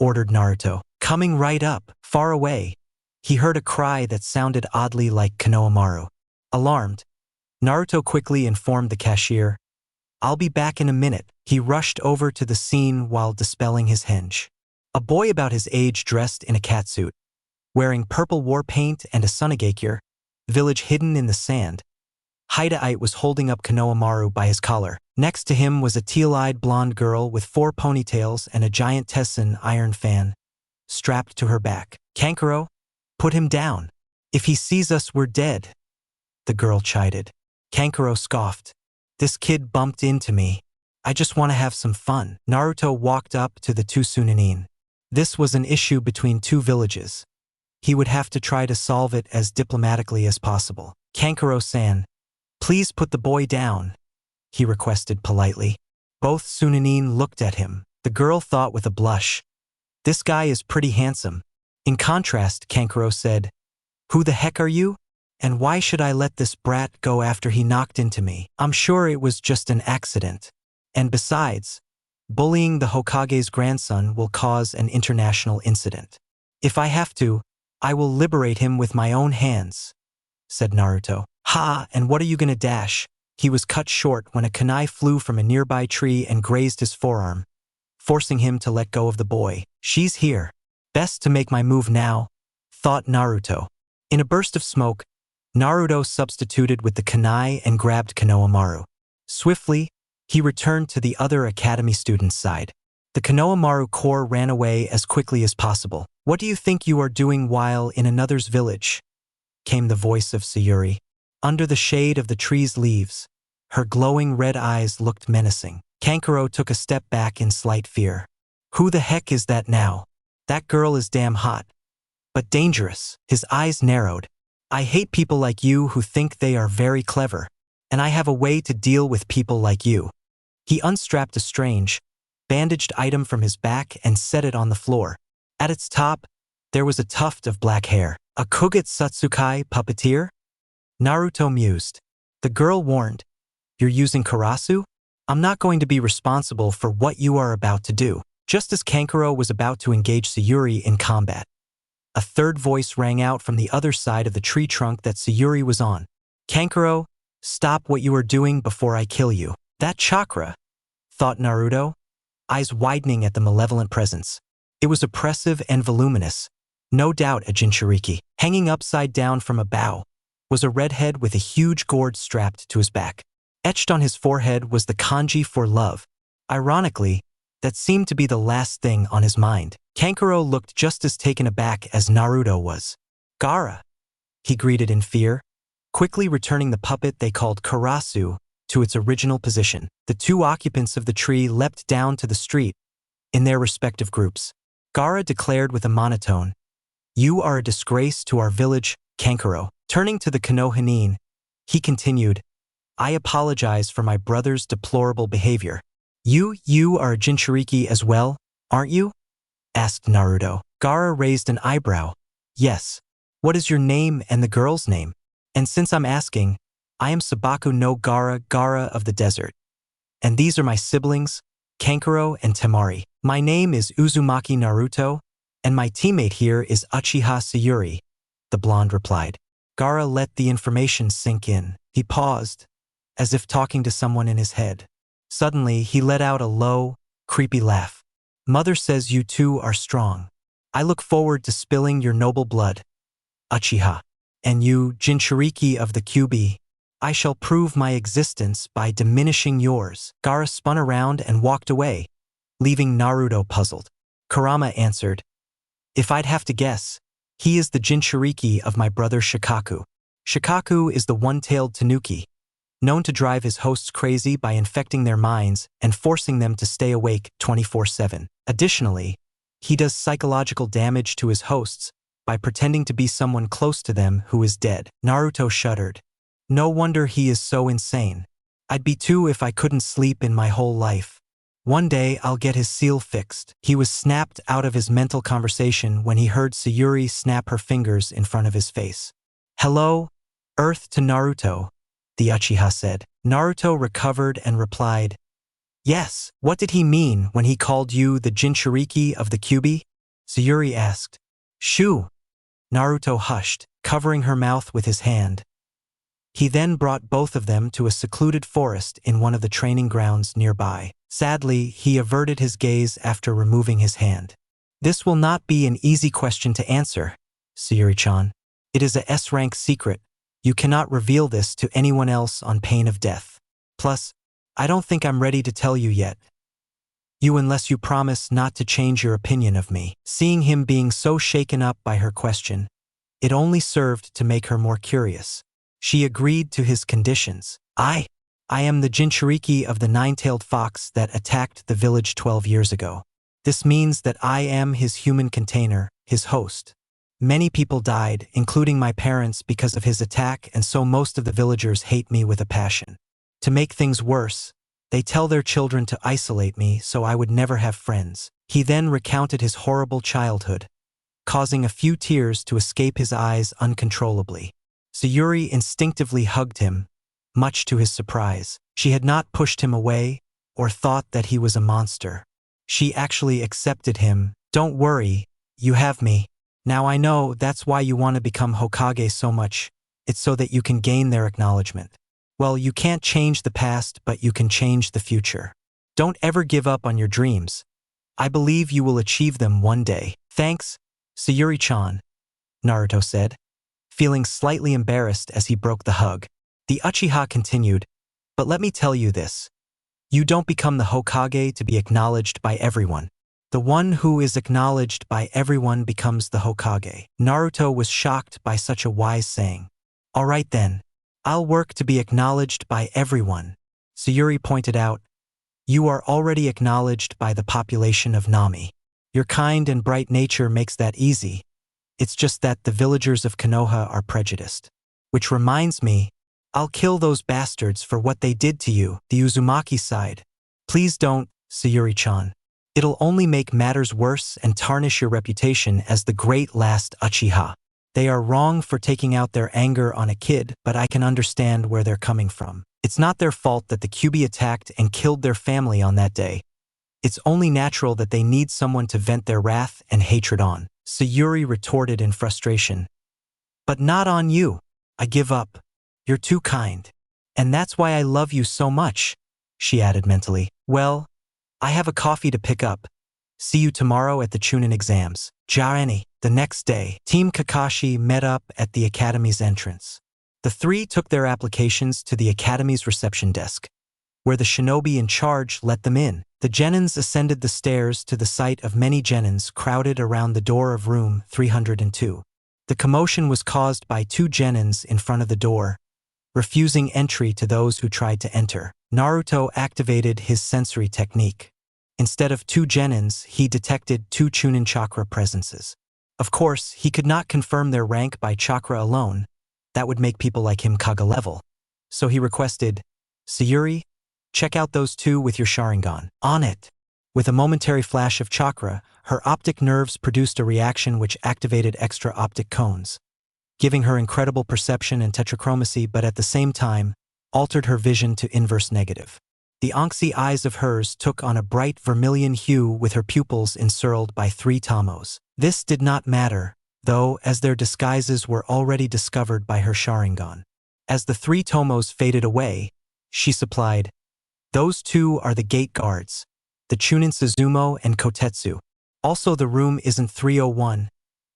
ordered Naruto. Coming right up. Far away, he heard a cry that sounded oddly like Konohamaru. Alarmed, Naruto quickly informed the cashier, I'll be back in a minute. He rushed over to the scene while dispelling his hinge. A boy about his age dressed in a catsuit, wearing purple war paint and a sunagakure, village hidden in the sand. Hideite was holding up Konohamaru by his collar. Next to him was a teal-eyed blonde girl with 4 ponytails and a giant Tessin iron fan strapped to her back. Kankuro, put him down. If he sees us, we're dead, the girl chided. Kankuro scoffed. This kid bumped into me. I just want to have some fun. Naruto walked up to the 2 Tsunanin. This was an issue between 2 villages. He would have to try to solve it as diplomatically as possible. Kankuro-san, please put the boy down, he requested politely. Both Tsunanin looked at him. The girl thought with a blush, this guy is pretty handsome. In contrast, Kankuro said, Who the heck are you? And why should I let this brat go after he knocked into me? I'm sure it was just an accident. And besides, bullying the Hokage's grandson will cause an international incident. If I have to, I will liberate him with my own hands, said Naruto. Ha, and what are you gonna dash? He was cut short when a kunai flew from a nearby tree and grazed his forearm, forcing him to let go of the boy. She's here. Best to make my move now, thought Naruto. In a burst of smoke, Naruto substituted with the kunai and grabbed Konohamaru. Swiftly, he returned to the other academy student's side. The Konohamaru Corps ran away as quickly as possible. What do you think you are doing while in another's village? Came the voice of Sayuri. Under the shade of the tree's leaves, her glowing red eyes looked menacing. Kankuro took a step back in slight fear. Who the heck is that now? That girl is damn hot. But dangerous. His eyes narrowed. I hate people like you who think they are very clever, and I have a way to deal with people like you. He unstrapped a strange, bandaged item from his back and set it on the floor. At its top, there was a tuft of black hair. A Kugetsu puppeteer? Naruto mused. The girl warned, You're using Karasu? I'm not going to be responsible for what you are about to do. Just as Kankuro was about to engage Sayuri in combat, a third voice rang out from the other side of the tree trunk that Sayuri was on. Kankuro, stop what you are doing before I kill you. That chakra, thought Naruto, eyes widening at the malevolent presence. It was oppressive and voluminous, no doubt a Jinchuriki. Hanging upside down from a bough was a redhead with a huge gourd strapped to his back. Etched on his forehead was the kanji for love. Ironically, that seemed to be the last thing on his mind. Kankuro looked just as taken aback as Naruto was. "Gaara," he greeted in fear, quickly returning the puppet they called Karasu to its original position. The two occupants of the tree leapt down to the street in their respective groups. Gaara declared with a monotone, "You are a disgrace to our village, Kankuro." Turning to the Konohinin, he continued, "I apologize for my brother's deplorable behavior." You are a Jinchuriki as well, aren't you?" asked Naruto. Gaara raised an eyebrow. "Yes. What is your name and the girl's name? And since I'm asking, I am Sabaku no Gaara, Gaara of the desert. And these are my siblings, Kankuro and Temari. My name is Uzumaki Naruto, and my teammate here is Uchiha Sayuri," the blonde replied. Gaara let the information sink in. He paused, as if talking to someone in his head. Suddenly, he let out a low, creepy laugh. "Mother says you two are strong. I look forward to spilling your noble blood, Uchiha. And you, Jinchuriki of the Kyuubi, I shall prove my existence by diminishing yours." Gaara spun around and walked away, leaving Naruto puzzled. Kurama answered, "If I'd have to guess, he is the Jinchuriki of my brother Shikaku. Shikaku is the one-tailed tanuki, known to drive his hosts crazy by infecting their minds and forcing them to stay awake 24/7. Additionally, he does psychological damage to his hosts by pretending to be someone close to them who is dead." Naruto shuddered. "No wonder he is so insane. I'd be too if I couldn't sleep in my whole life. One day I'll get his seal fixed." He was snapped out of his mental conversation when he heard Sayuri snap her fingers in front of his face. "Hello, Earth to Naruto," the Uchiha said. Naruto recovered and replied, "Yes, what did he mean when he called you the Jinchuriki of the Kyuubi?" Sayuri asked. "Shoo." Naruto hushed, covering her mouth with his hand. He then brought both of them to a secluded forest in one of the training grounds nearby. Sadly, he averted his gaze after removing his hand. "This will not be an easy question to answer, Sayuri-chan. It is a S-rank secret. You cannot reveal this to anyone else on pain of death. Plus, I don't think I'm ready to tell you yet. Unless you promise not to change your opinion of me." Seeing him being so shaken up by her question, it only served to make her more curious. She agreed to his conditions. I am the Jinchuriki of the nine-tailed fox that attacked the village 12 years ago. This means that I am his human container, his host. Many people died, including my parents, because of his attack, and so most of the villagers hate me with a passion. To make things worse, they tell their children to isolate me so I would never have friends. He then recounted his horrible childhood, causing a few tears to escape his eyes uncontrollably. Sayuri instinctively hugged him, much to his surprise. She had not pushed him away or thought that he was a monster. She actually accepted him. "Don't worry, you have me. Now I know that's why you want to become Hokage so much. It's so that you can gain their acknowledgement. Well, you can't change the past, but you can change the future. Don't ever give up on your dreams. I believe you will achieve them one day." "Thanks, Sayuri-chan," Naruto said, feeling slightly embarrassed as he broke the hug. The Uchiha continued, "But let me tell you this. You don't become the Hokage to be acknowledged by everyone. The one who is acknowledged by everyone becomes the Hokage." Naruto was shocked by such a wise saying. "All right then. I'll work to be acknowledged by everyone." Sayuri pointed out, "You are already acknowledged by the population of Nami. Your kind and bright nature makes that easy. It's just that the villagers of Konoha are prejudiced. Which reminds me, I'll kill those bastards for what they did to you." The Uzumaki sighed. "Please don't, Sayuri-chan. It'll only make matters worse and tarnish your reputation as the great last Uchiha. They are wrong for taking out their anger on a kid, but I can understand where they're coming from. It's not their fault that the Kyuubi attacked and killed their family on that day. It's only natural that they need someone to vent their wrath and hatred on." Sayuri retorted in frustration. "But not on you. I give up. You're too kind. And that's why I love you so much," she added mentally. "Well, I have a coffee to pick up. See you tomorrow at the Chunin exams. Jareni. The next day, Team Kakashi met up at the academy's entrance. The three took their applications to the academy's reception desk, where the shinobi in charge let them in. The genins ascended the stairs to the sight of many genins crowded around the door of room 302. The commotion was caused by two genins in front of the door, refusing entry to those who tried to enter. Naruto activated his sensory technique. Instead of two genins, he detected two Chunin chakra presences. Of course, he could not confirm their rank by chakra alone. That would make people like him Kaga level. So he requested, Sayuri, check out those two with your Sharingan. On it. With a momentary flash of chakra, her optic nerves produced a reaction which activated extra optic cones, giving her incredible perception and tetrachromacy, but at the same time, altered her vision to inverse negative. The onxy eyes of hers took on a bright vermilion hue with her pupils encircled by three tomos. This did not matter, though, as their disguises were already discovered by her Sharingan. As the three tomos faded away, she supplied, those two are the gate guards, the Chunin Suzumo and Kotetsu. Also, the room isn't 301,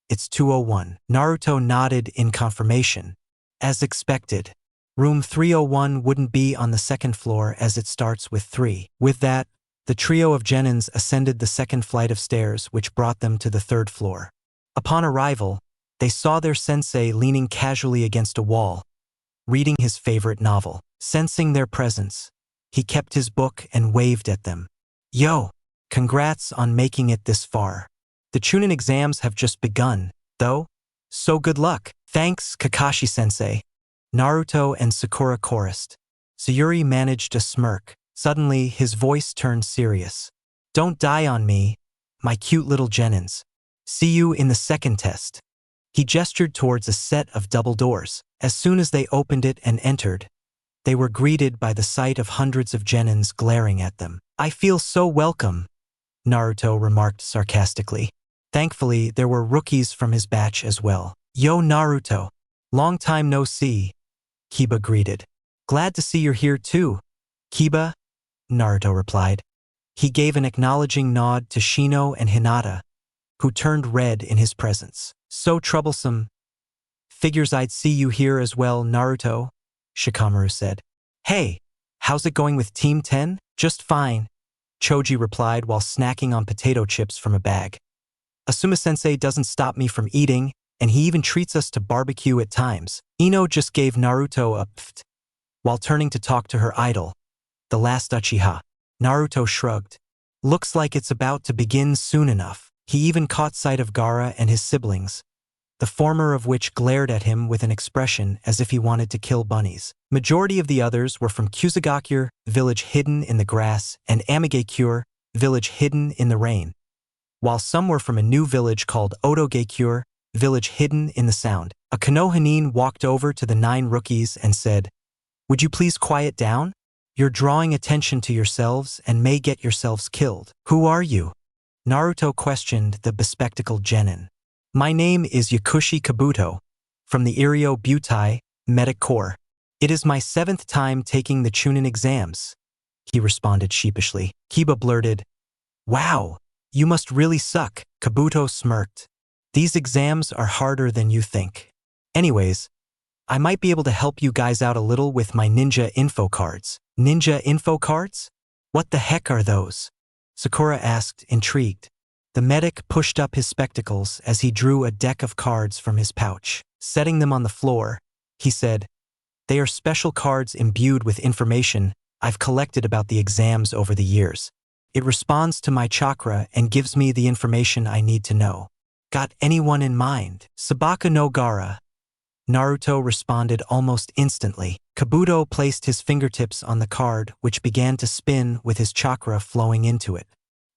it's 201. Naruto nodded in confirmation. As expected, room 301 wouldn't be on the second floor as it starts with 3. With that, the trio of genins ascended the second flight of stairs, which brought them to the third floor. Upon arrival, they saw their sensei leaning casually against a wall, reading his favorite novel. Sensing their presence, he kept his book and waved at them. Yo, congrats on making it this far. The Chunin exams have just begun, though, so good luck. Thanks, Kakashi-sensei. Naruto and Sakura chorused. Sayuri managed a smirk. Suddenly, his voice turned serious. Don't die on me, my cute little genins. See you in the second test. He gestured towards a set of double doors. As soon as they opened it and entered, they were greeted by the sight of hundreds of genins glaring at them. I feel so welcome, Naruto remarked sarcastically. Thankfully, there were rookies from his batch as well. Yo, Naruto. Long time no see, Kiba greeted. Glad to see you're here too, Kiba, Naruto replied. He gave an acknowledging nod to Shino and Hinata, who turned red in his presence. So troublesome. Figures I'd see you here as well, Naruto, Shikamaru said. Hey, how's it going with Team 10? Just fine, Choji replied while snacking on potato chips from a bag. Asuma-sensei doesn't stop me from eating, and he even treats us to barbecue at times. Ino just gave Naruto a pft, while turning to talk to her idol, the last Uchiha. Naruto shrugged. Looks like it's about to begin soon enough. He even caught sight of Gaara and his siblings, the former of which glared at him with an expression as if he wanted to kill bunnies. Majority of the others were from Kusagakure, village hidden in the grass, and Amigakure, village hidden in the rain, while some were from a new village called Otogakure, village hidden in the sound. A Konohanin walked over to the 9 rookies and said, Would you please quiet down? You're drawing attention to yourselves and may get yourselves killed. Who are you? Naruto questioned the bespectacled genin. My name is Yakushi Kabuto, from the Iryo Butai Medic Corps. It is my 7th time taking the Chunin exams, he responded sheepishly. Kiba blurted, Wow, you must really suck. Kabuto smirked. These exams are harder than you think. Anyways, I might be able to help you guys out a little with my ninja info cards. Ninja info cards? What the heck are those? Sakura asked, intrigued. The medic pushed up his spectacles as he drew a deck of cards from his pouch. Setting them on the floor, he said, They are special cards imbued with information I've collected about the exams over the years. It responds to my chakra and gives me the information I need to know. Got anyone in mind? Sabaka no Gaara. Naruto responded almost instantly. Kabuto placed his fingertips on the card, which began to spin with his chakra flowing into it.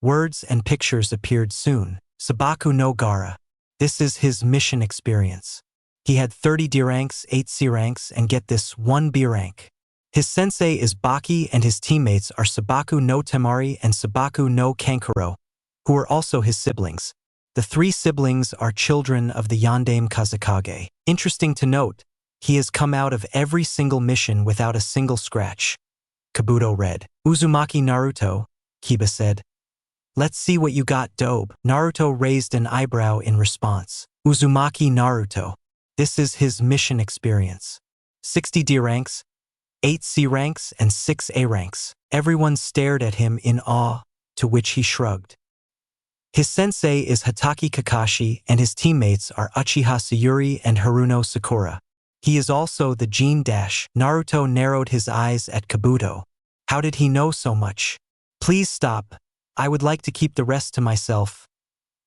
Words and pictures appeared soon. Sabaku no Gaara. This is his mission experience. He had 30 D ranks, 8 C ranks, and get this, 1 B rank. His sensei is Baki and his teammates are Sabaku no Temari and Sabaku no Kankuro, who are also his siblings. The 3 siblings are children of the Yondaime Kazekage. Interesting to note, he has come out of every single mission without a single scratch. Kabuto read. Uzumaki Naruto, Kiba said. Let's see what you got, dope. Naruto raised an eyebrow in response. Uzumaki Naruto. This is his mission experience. 60 D ranks, 8 C ranks, and 6 A ranks. Everyone stared at him in awe, to which he shrugged. His sensei is Hatake Kakashi and his teammates are Uchiha Sayuri and Haruno Sakura. He is also the Gene Dash. Naruto narrowed his eyes at Kabuto. How did he know so much? Please stop. I would like to keep the rest to myself,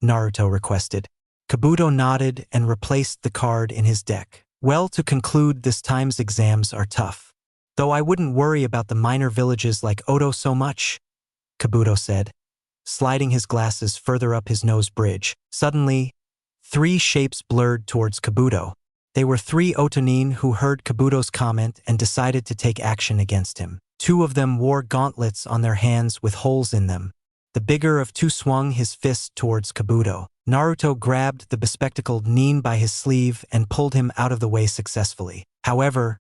Naruto requested. Kabuto nodded and replaced the card in his deck. Well, to conclude, this time's exams are tough. Though I wouldn't worry about the minor villages like Odo so much, Kabuto said, sliding his glasses further up his nose bridge. Suddenly, 3 shapes blurred towards Kabuto. They were 3 Otonin who heard Kabuto's comment and decided to take action against him. 2 of them wore gauntlets on their hands with holes in them. The bigger of 2 swung his fist towards Kabuto. Naruto grabbed the bespectacled Nin by his sleeve and pulled him out of the way successfully. However,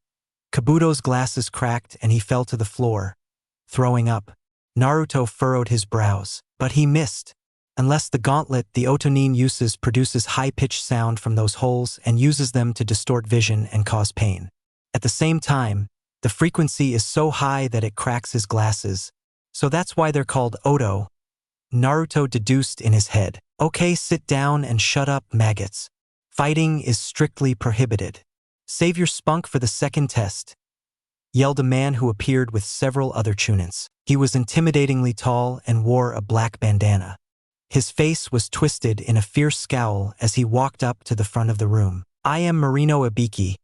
Kabuto's glasses cracked and he fell to the floor, throwing up. Naruto furrowed his brows, but he missed. Unless the gauntlet the Otonin uses produces high-pitched sound from those holes and uses them to distort vision and cause pain. At the same time, the frequency is so high that it cracks his glasses, so that's why they're called Odo. Naruto deduced in his head. Okay, sit down and shut up, maggots. Fighting is strictly prohibited. Save your spunk for the second test, yelled a man who appeared with several other Chunins. He was intimidatingly tall and wore a black bandana. His face was twisted in a fierce scowl as he walked up to the front of the room. I am Marino Ibiki,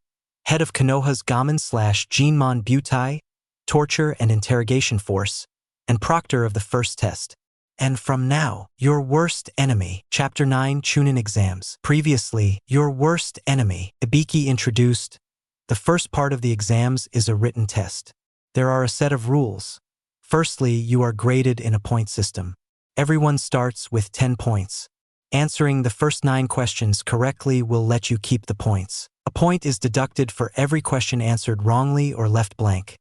head of Konoha's Gamen/Jinmon Butai, Torture and Interrogation Force, and proctor of the first test. And from now, your worst enemy. Chapter 9 Chunin Exams. Previously, your worst enemy. Ibiki introduced. The first part of the exams is a written test. There are a set of rules. Firstly, you are graded in a point system. Everyone starts with 10 points. Answering the first 9 questions correctly will let you keep the points. A point is deducted for every question answered wrongly or left blank.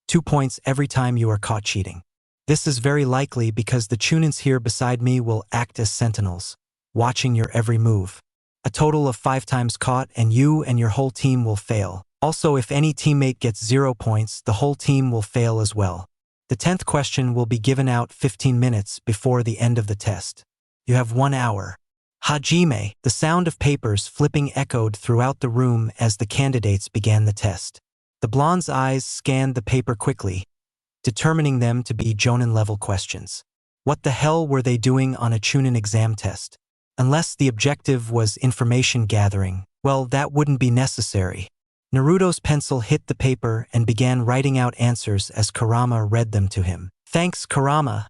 2 points every time you are caught cheating. This is very likely because the Chunins here beside me will act as sentinels, watching your every move. A total of 5 times caught and you and your whole team will fail. Also, if any teammate gets 0 points, the whole team will fail as well. The 10th question will be given out 15 minutes before the end of the test. You have 1 hour. Hajime, the sound of papers flipping echoed throughout the room as the candidates began the test. The blonde's eyes scanned the paper quickly, determining them to be Jonin-level questions. What the hell were they doing on a Chunin exam test? Unless the objective was information gathering, well, that wouldn't be necessary. Naruto's pencil hit the paper and began writing out answers as Kurama read them to him. Thanks, Kurama,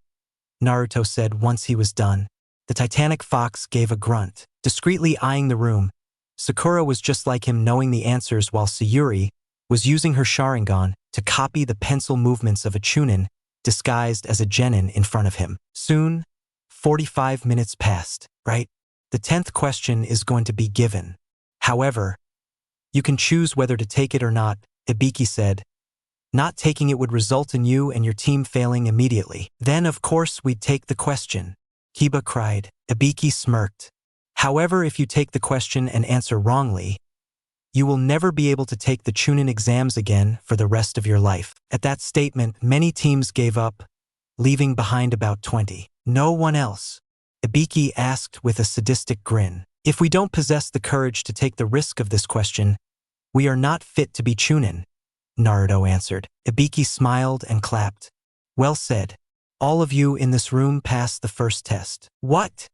Naruto said once he was done. The Titanic Fox gave a grunt, discreetly eyeing the room. Sakura was just like him, knowing the answers, while Sayuri was using her Sharingan to copy the pencil movements of a Chunin disguised as a genin in front of him. Soon, 45 minutes passed, right? The 10th question is going to be given. However, you can choose whether to take it or not, Ibiki said. Not taking it would result in you and your team failing immediately. Then, of course, we'd take the question, Kiba cried. Ibiki smirked. However, if you take the question and answer wrongly, you will never be able to take the Chunin exams again for the rest of your life. At that statement, many teams gave up, leaving behind about 20. No one else? Ibiki asked with a sadistic grin. If we don't possess the courage to take the risk of this question, we are not fit to be Chunin, Naruto answered. Ibiki smiled and clapped. Well said. All of you in this room passed the first test. What?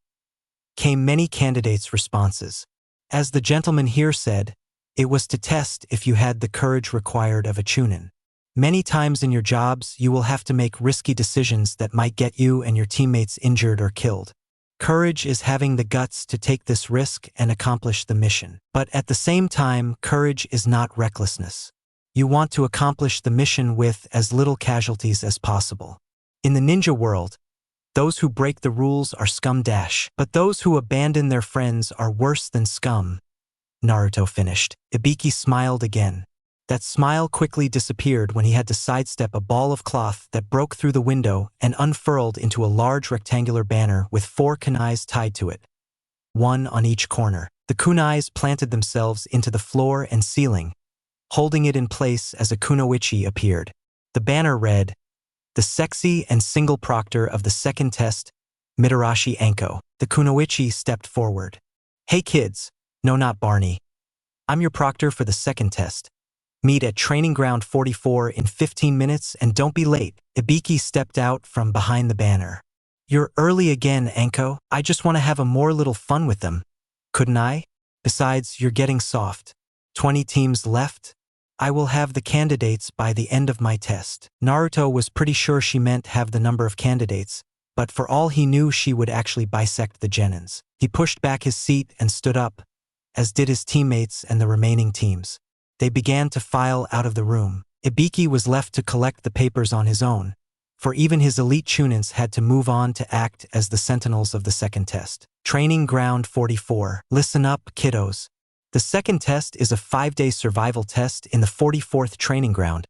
Came many candidates' responses. As the gentleman here said, it was to test if you had the courage required of a Chunin. Many times in your jobs, you will have to make risky decisions that might get you and your teammates injured or killed. Courage is having the guts to take this risk and accomplish the mission. But at the same time, courage is not recklessness. You want to accomplish the mission with as little casualties as possible. In the ninja world, those who break the rules are scum dash, but those who abandon their friends are worse than scum, Naruto finished. Ibiki smiled again. That smile quickly disappeared when he had to sidestep a ball of cloth that broke through the window and unfurled into a large rectangular banner with 4 kunais tied to it, one on each corner. The kunais planted themselves into the floor and ceiling, holding it in place as a kunoichi appeared. The banner read, "The sexy and single proctor of the second test, Mitarashi Anko." The kunoichi stepped forward. "Hey kids, no, not Barney. I'm your proctor for the second test. Meet at Training Ground 44 in 15 minutes and don't be late." Ibiki stepped out from behind the banner. "You're early again, Anko. I just want to have a more little fun with them. Couldn't I? Besides, you're getting soft. 20 teams left? I will have the candidates by the end of my test." Naruto was pretty sure she meant have the number of candidates, but for all he knew she would actually bisect the genins. He pushed back his seat and stood up, as did his teammates and the remaining teams. They began to file out of the room. Ibiki was left to collect the papers on his own, for even his elite Chunins had to move on to act as the sentinels of the second test. Training Ground 44. Listen up, kiddos. The second test is a 5-day survival test in the 44th Training Ground,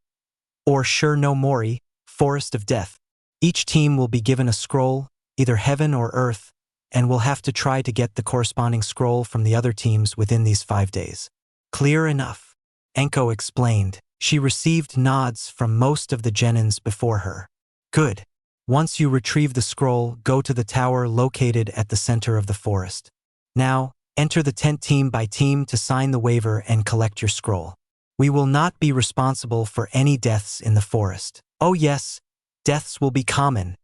or Sure No Mori, Forest of Death. Each team will be given a scroll, either heaven or earth, and will have to try to get the corresponding scroll from the other teams within these 5 days. Clear enough, Anko explained. She received nods from most of the genins before her. Good. Once you retrieve the scroll, go to the tower located at the center of the forest. Now, enter the tent team by team to sign the waiver and collect your scroll. We will not be responsible for any deaths in the forest. Oh yes, deaths will be common,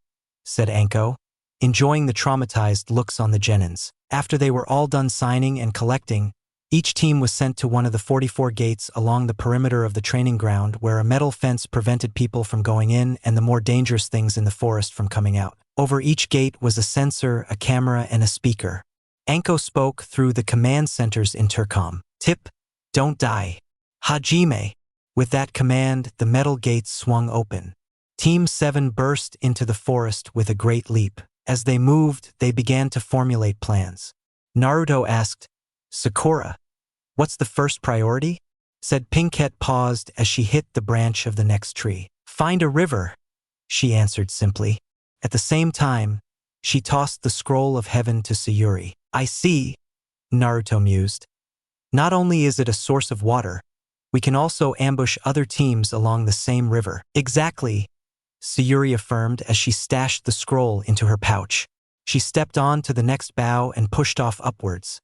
said Anko, enjoying the traumatized looks on the genins. After they were all done signing and collecting, each team was sent to one of the 44 gates along the perimeter of the training ground where a metal fence prevented people from going in and the more dangerous things in the forest from coming out. Over each gate was a sensor, a camera, and a speaker. Anko spoke through the command center's intercom. "Tip, don't die. Hajime." With that command, the metal gates swung open. Team 7 burst into the forest with a great leap. As they moved, they began to formulate plans. Naruto asked, "Sakura, what's the first priority?" Said Pinkette paused as she hit the branch of the next tree. "Find a river," she answered simply. At the same time, she tossed the scroll of heaven to Sayuri. "I see," Naruto mused. "Not only is it a source of water, we can also ambush other teams along the same river." "Exactly," Sayuri affirmed as she stashed the scroll into her pouch. She stepped on to the next bough and pushed off upwards,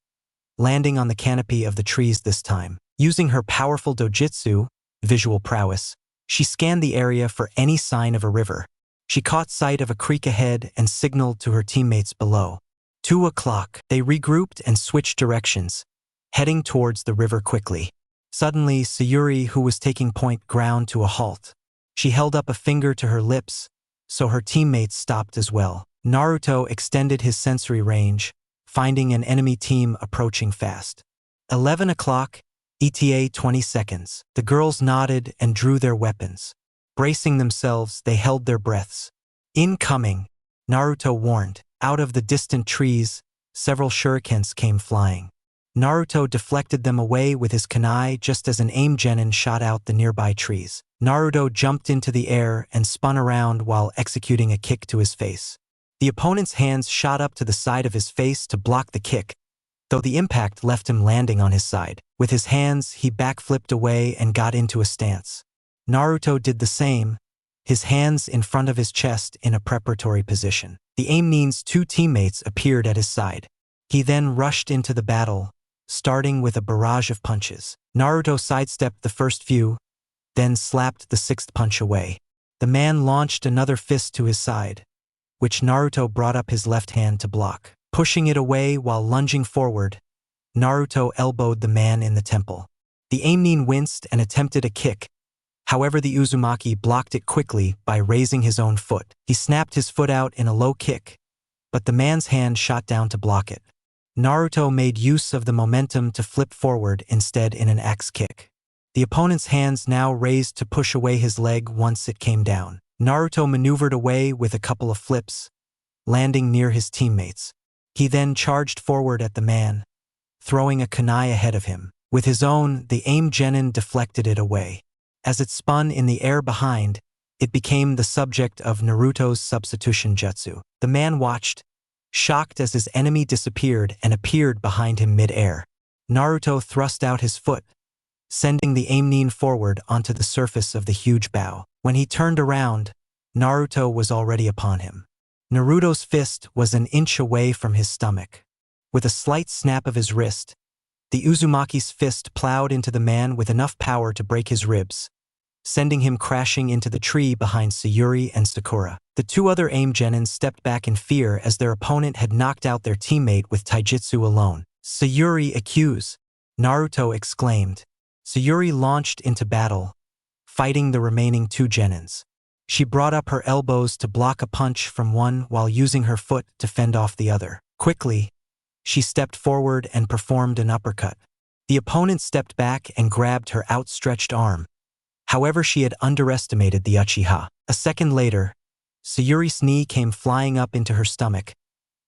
landing on the canopy of the trees this time. Using her powerful dojutsu, visual prowess, she scanned the area for any sign of a river. She caught sight of a creek ahead and signaled to her teammates below. 2 o'clock. They regrouped and switched directions, heading towards the river quickly. Suddenly, Sayuri, who was taking point, ground to a halt. She held up a finger to her lips, so her teammates stopped as well. Naruto extended his sensory range, finding an enemy team approaching fast. 11 o'clock, ETA 20 seconds. The girls nodded and drew their weapons. Bracing themselves, they held their breaths. "Incoming," Naruto warned. Out of the distant trees, several shurikens came flying. Naruto deflected them away with his kunai just as an aim genin shot out the nearby trees. Naruto jumped into the air and spun around while executing a kick to his face. The opponent's hands shot up to the side of his face to block the kick, though the impact left him landing on his side. With his hands, he backflipped away and got into a stance. Naruto did the same, his hands in front of his chest in a preparatory position. The aim means 2 teammates appeared at his side. He then rushed into the battle, starting with a barrage of punches. Naruto sidestepped the first few, then slapped the 6th punch away. The man launched another fist to his side, which Naruto brought up his left hand to block. Pushing it away while lunging forward, Naruto elbowed the man in the temple. The aimnin winced and attempted a kick. However, the Uzumaki blocked it quickly by raising his own foot. He snapped his foot out in a low kick, but the man's hand shot down to block it. Naruto made use of the momentum to flip forward instead in an axe kick. The opponent's hands now raised to push away his leg once it came down. Naruto maneuvered away with a couple of flips, landing near his teammates. He then charged forward at the man, throwing a kunai ahead of him. With his own, the aim genin deflected it away. As it spun in the air behind, it became the subject of Naruto's substitution jutsu. The man watched, shocked as his enemy disappeared and appeared behind him mid-air. Naruto thrust out his foot, sending the aim nin forward onto the surface of the huge bow. When he turned around, Naruto was already upon him. Naruto's fist was an inch away from his stomach. With a slight snap of his wrist, the Uzumaki's fist plowed into the man with enough power to break his ribs, sending him crashing into the tree behind Sayuri and Sakura. The two other aim genins stepped back in fear as their opponent had knocked out their teammate with taijutsu alone. "Sayuri accuse!" Naruto exclaimed. Sayuri launched into battle, fighting the remaining two genins. She brought up her elbows to block a punch from one while using her foot to fend off the other. Quickly, she stepped forward and performed an uppercut. The opponent stepped back and grabbed her outstretched arm. However, she had underestimated the Uchiha. A second later, Sayuri's knee came flying up into her stomach,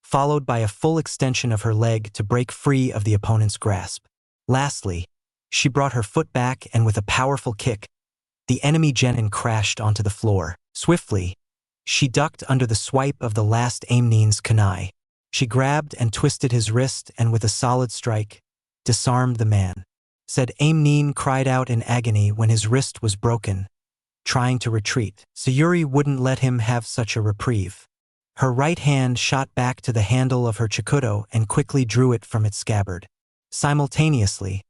followed by a full extension of her leg to break free of the opponent's grasp. Lastly, she brought her foot back and with a powerful kick, the enemy genin crashed onto the floor. Swiftly, she ducked under the swipe of the last aim nin's kunai. She grabbed and twisted his wrist and with a solid strike, disarmed the man. Said aim nin cried out in agony when his wrist was broken, trying to retreat. Sayuri wouldn't let him have such a reprieve. Her right hand shot back to the handle of her chikudo and quickly drew it from its scabbard. Simultaneously,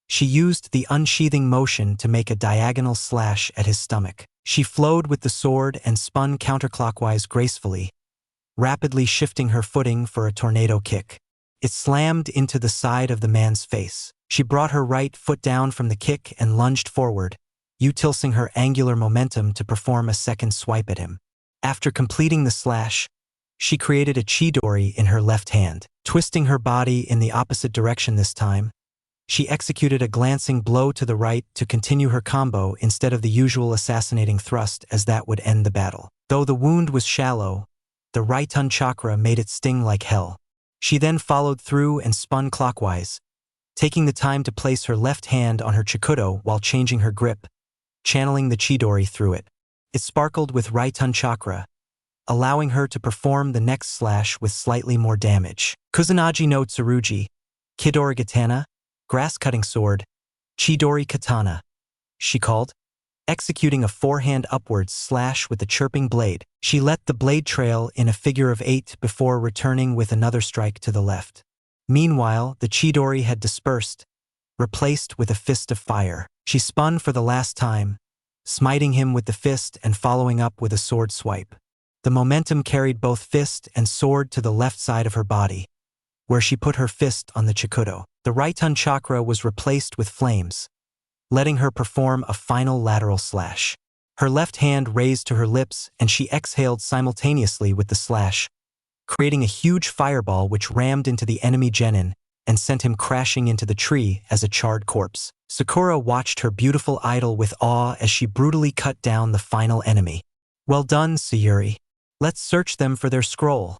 she used the unsheathing motion to make a diagonal slash at his stomach. She flowed with the sword and spun counterclockwise gracefully, rapidly shifting her footing for a tornado kick. It slammed into the side of the man's face. She brought her right foot down from the kick and lunged forward, utilizing her angular momentum to perform a second swipe at him. After completing the slash, she created a chidori in her left hand. Twisting her body in the opposite direction this time, she executed a glancing blow to the right to continue her combo instead of the usual assassinating thrust, as that would end the battle. Though the wound was shallow, the right-hand chakra made it sting like hell. She then followed through and spun clockwise, taking the time to place her left hand on her chikudo while changing her grip, channeling the chidori through it. It sparkled with right-hand chakra, allowing her to perform the next slash with slightly more damage. Kusanagi no Tsurugi, Kidori Katana, grass-cutting sword, Chidori Katana, she called, executing a forehand upwards slash with the chirping blade. She let the blade trail in a figure of 8 before returning with another strike to the left. Meanwhile, the Chidori had dispersed, replaced with a fist of fire. She spun for the last time, smiting him with the fist and following up with a sword swipe. The momentum carried both fist and sword to the left side of her body, where she put her fist on the chikudo. The right-hand chakra was replaced with flames, letting her perform a final lateral slash. Her left hand raised to her lips and she exhaled simultaneously with the slash, creating a huge fireball which rammed into the enemy genin and sent him crashing into the tree as a charred corpse. Sakura watched her beautiful idol with awe as she brutally cut down the final enemy. "Well done, Sayuri. Let's search them for their scroll,"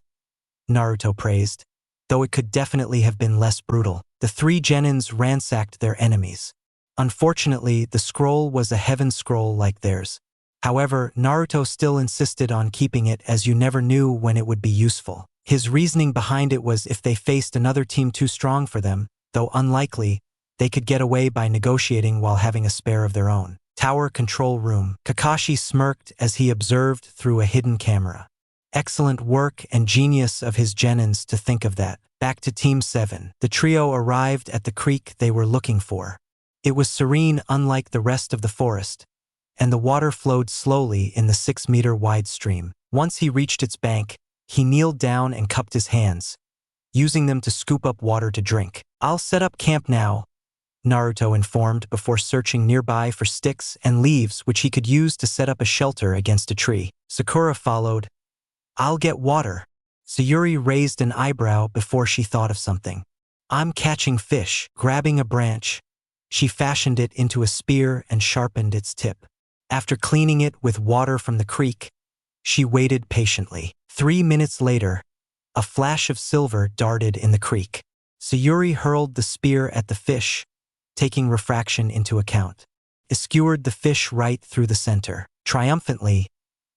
Naruto praised, though it could definitely have been less brutal. The three genins ransacked their enemies. Unfortunately, the scroll was a heaven scroll like theirs. However, Naruto still insisted on keeping it as you never knew when it would be useful. His reasoning behind it was if they faced another team too strong for them, though unlikely, they could get away by negotiating while having a spare of their own. Tower control room. Kakashi smirked as he observed through a hidden camera. Excellent work and genius of his genins to think of that. Back to Team 7. The trio arrived at the creek they were looking for. It was serene unlike the rest of the forest, and the water flowed slowly in the 6-meter wide stream. Once he reached its bank, he kneeled down and cupped his hands, using them to scoop up water to drink. "I'll set up camp now," Naruto informed before searching nearby for sticks and leaves which he could use to set up a shelter against a tree. Sakura followed. "I'll get water." Sayuri raised an eyebrow before she thought of something. "I'm catching fish." Grabbing a branch, she fashioned it into a spear and sharpened its tip. After cleaning it with water from the creek, she waited patiently. 3 minutes later, a flash of silver darted in the creek. Sayuri hurled the spear at the fish, taking refraction into account. It skewered the fish right through the center. Triumphantly,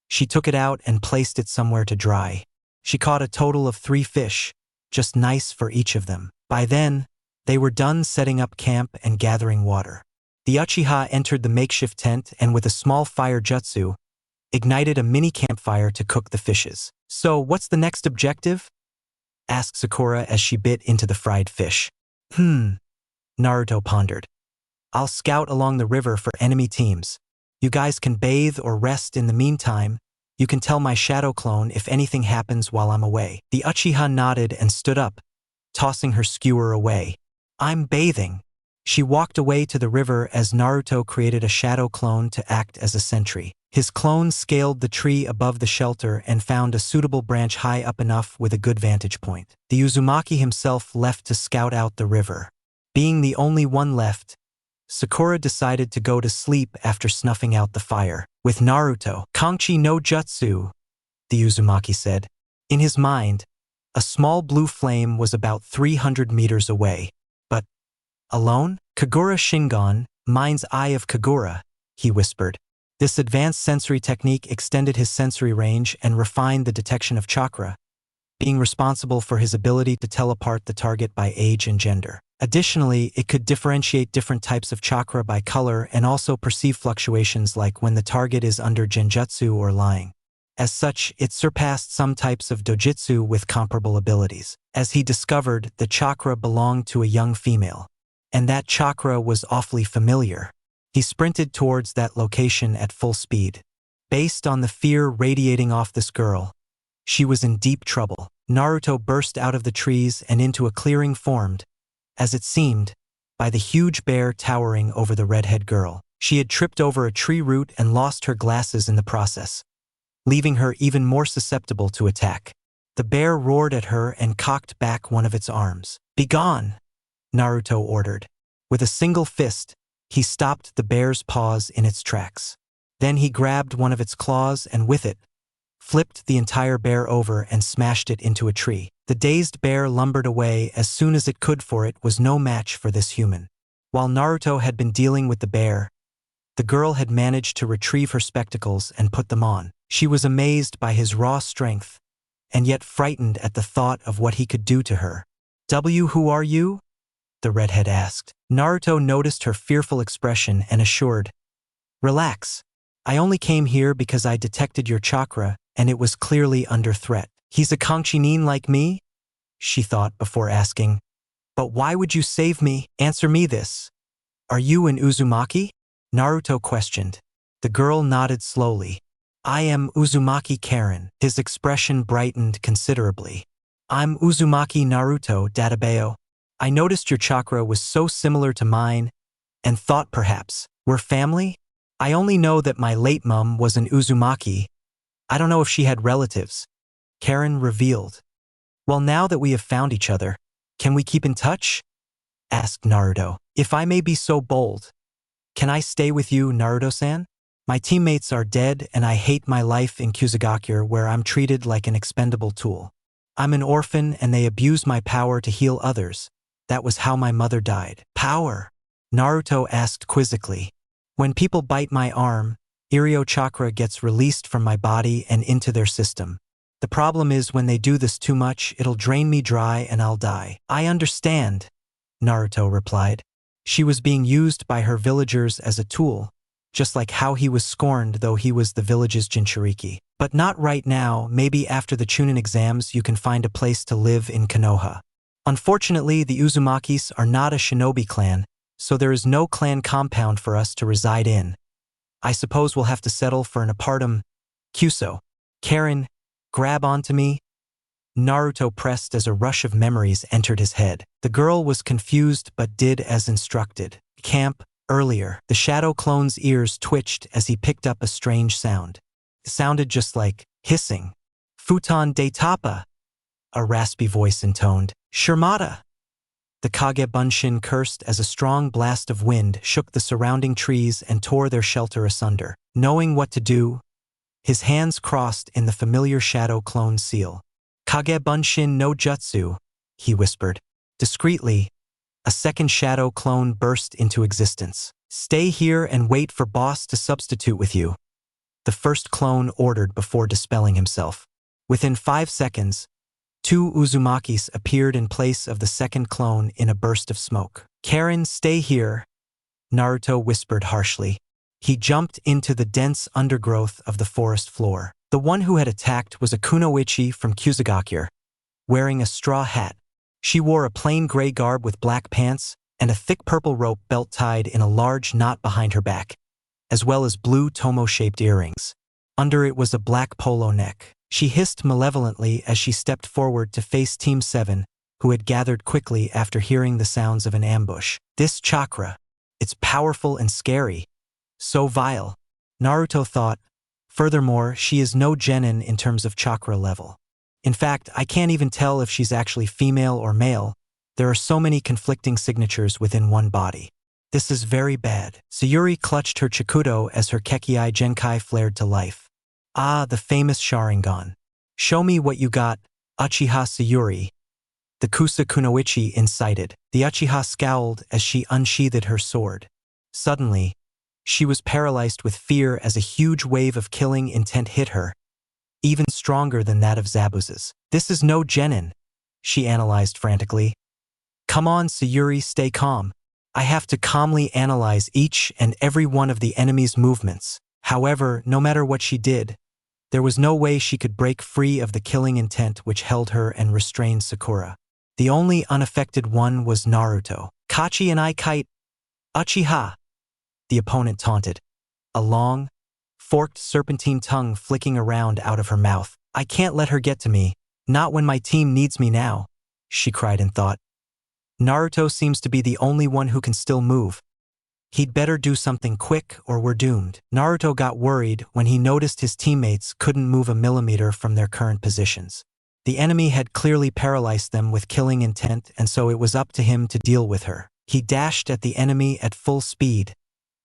she took it out and placed it somewhere to dry. She caught a total of 3 fish, just nice for each of them. By then, they were done setting up camp and gathering water. The Uchiha entered the makeshift tent and with a small fire jutsu, ignited a mini campfire to cook the fishes. "So, what's the next objective?" asked Sakura as she bit into the fried fish. Naruto pondered. "I'll scout along the river for enemy teams. You guys can bathe or rest in the meantime. You can tell my shadow clone if anything happens while I'm away." The Uchiha nodded and stood up, tossing her skewer away. "I'm bathing." She walked away to the river as Naruto created a shadow clone to act as a sentry. His clone scaled the tree above the shelter and found a suitable branch high up enough with a good vantage point. The Uzumaki himself left to scout out the river. Being the only one left, Sakura decided to go to sleep after snuffing out the fire. With Naruto, "Kanchi no Jutsu," the Uzumaki said. In his mind, a small blue flame was about 300 meters away. But, alone? "Kagura Shingon, mind's eye of Kagura," he whispered. This advanced sensory technique extended his sensory range and refined the detection of chakra, being responsible for his ability to tell apart the target by age and gender. Additionally, it could differentiate different types of chakra by color and also perceive fluctuations like when the target is under genjutsu or lying. As such, it surpassed some types of dojutsu with comparable abilities. As he discovered, the chakra belonged to a young female, and that chakra was awfully familiar. He sprinted towards that location at full speed. Based on the fear radiating off this girl, she was in deep trouble. Naruto burst out of the trees and into a clearing formed, as it seemed, by the huge bear towering over the redhead girl. She had tripped over a tree root and lost her glasses in the process, leaving her even more susceptible to attack. The bear roared at her and cocked back one of its arms. "Begone!" Naruto ordered. With a single fist, he stopped the bear's paws in its tracks. Then he grabbed one of its claws and with it, flipped the entire bear over and smashed it into a tree. The dazed bear lumbered away as soon as it could, for it was no match for this human. While Naruto had been dealing with the bear, the girl had managed to retrieve her spectacles and put them on. She was amazed by his raw strength, and yet frightened at the thought of what he could do to her. "Who are you?" the redhead asked. Naruto noticed her fearful expression and assured, "Relax. I only came here because I detected your chakra, and it was clearly under threat." "He's a Chunin like me?" she thought before asking, "But why would you save me? Answer me this. Are you an Uzumaki?" Naruto questioned. The girl nodded slowly. "I am Uzumaki Karen." His expression brightened considerably. "I'm Uzumaki Naruto, Databeo. I noticed your chakra was so similar to mine, and thought perhaps we're family? I only know that my late mum was an Uzumaki. I don't know if she had relatives," Karen revealed. "Well, now that we have found each other, can we keep in touch?" asked Naruto. "If I may be so bold, can I stay with you, Naruto-san? My teammates are dead and I hate my life in Kusagakure where I'm treated like an expendable tool. I'm an orphan and they abuse my power to heal others. That was how my mother died." "Power?" Naruto asked quizzically. "When people bite my arm, Iryo chakra gets released from my body and into their system. The problem is when they do this too much, it'll drain me dry and I'll die." "I understand," Naruto replied. She was being used by her villagers as a tool, just like how he was scorned though he was the village's Jinchuriki. "But not right now. Maybe after the Chunin exams you can find a place to live in Konoha." "Unfortunately, the Uzumakis are not a shinobi clan, so there is no clan compound for us to reside in. I suppose we'll have to settle for an apartment. Kyuso." "Karen, grab onto me." Naruto pressed as a rush of memories entered his head. The girl was confused but did as instructed. "Camp, earlier." The shadow clone's ears twitched as he picked up a strange sound. It sounded just like hissing. "Futon de Tapa," a raspy voice intoned. "Shirmata." The Kage Bunshin cursed as a strong blast of wind shook the surrounding trees and tore their shelter asunder. Knowing what to do, his hands crossed in the familiar shadow clone seal. "Kage Bunshin no Jutsu," he whispered. Discreetly, A second shadow clone burst into existence. "Stay here and wait for boss to substitute with you," the first clone ordered before dispelling himself. Within 5 seconds, 2 Uzumakis appeared in place of the second clone in a burst of smoke. "Karen, stay here," Naruto whispered harshly. He jumped into the dense undergrowth of the forest floor. The one who had attacked was a kunoichi from Kusagakure, wearing a straw hat. She wore a plain gray garb with black pants and a thick purple rope belt tied in a large knot behind her back, as well as blue tomo-shaped earrings. Under it was a black polo neck. She hissed malevolently as she stepped forward to face Team 7, who had gathered quickly after hearing the sounds of an ambush. "This chakra, it's powerful and scary. So vile," Naruto thought. Furthermore, she is no genin in terms of chakra level. In fact, I can't even tell if she's actually female or male. There are so many conflicting signatures within one body. This is very bad. Sayuri clutched her Chikudo as her Kekkei Genkai flared to life. "Ah, the famous Sharingan. Show me what you got, Uchiha Sayuri," the Kusa Kunoichi incited. The Uchiha scowled as she unsheathed her sword. Suddenly, she was paralyzed with fear as a huge wave of killing intent hit her, even stronger than that of Zabuza's. "This is no genin," she analyzed frantically. "Come on, Sayuri, stay calm. I have to calmly analyze each and every one of the enemy's movements." However, no matter what she did, there was no way she could break free of the killing intent which held her and restrained Sakura. The only unaffected one was Naruto. "Kachi and I kite, Uchiha," the opponent taunted, a long, forked serpentine tongue flicking around out of her mouth. "I can't let her get to me, not when my team needs me now," she cried in thought. "Naruto seems to be the only one who can still move. He'd better do something quick or we're doomed." Naruto got worried when he noticed his teammates couldn't move a millimeter from their current positions. The enemy had clearly paralyzed them with killing intent, and so it was up to him to deal with her. He dashed at the enemy at full speed,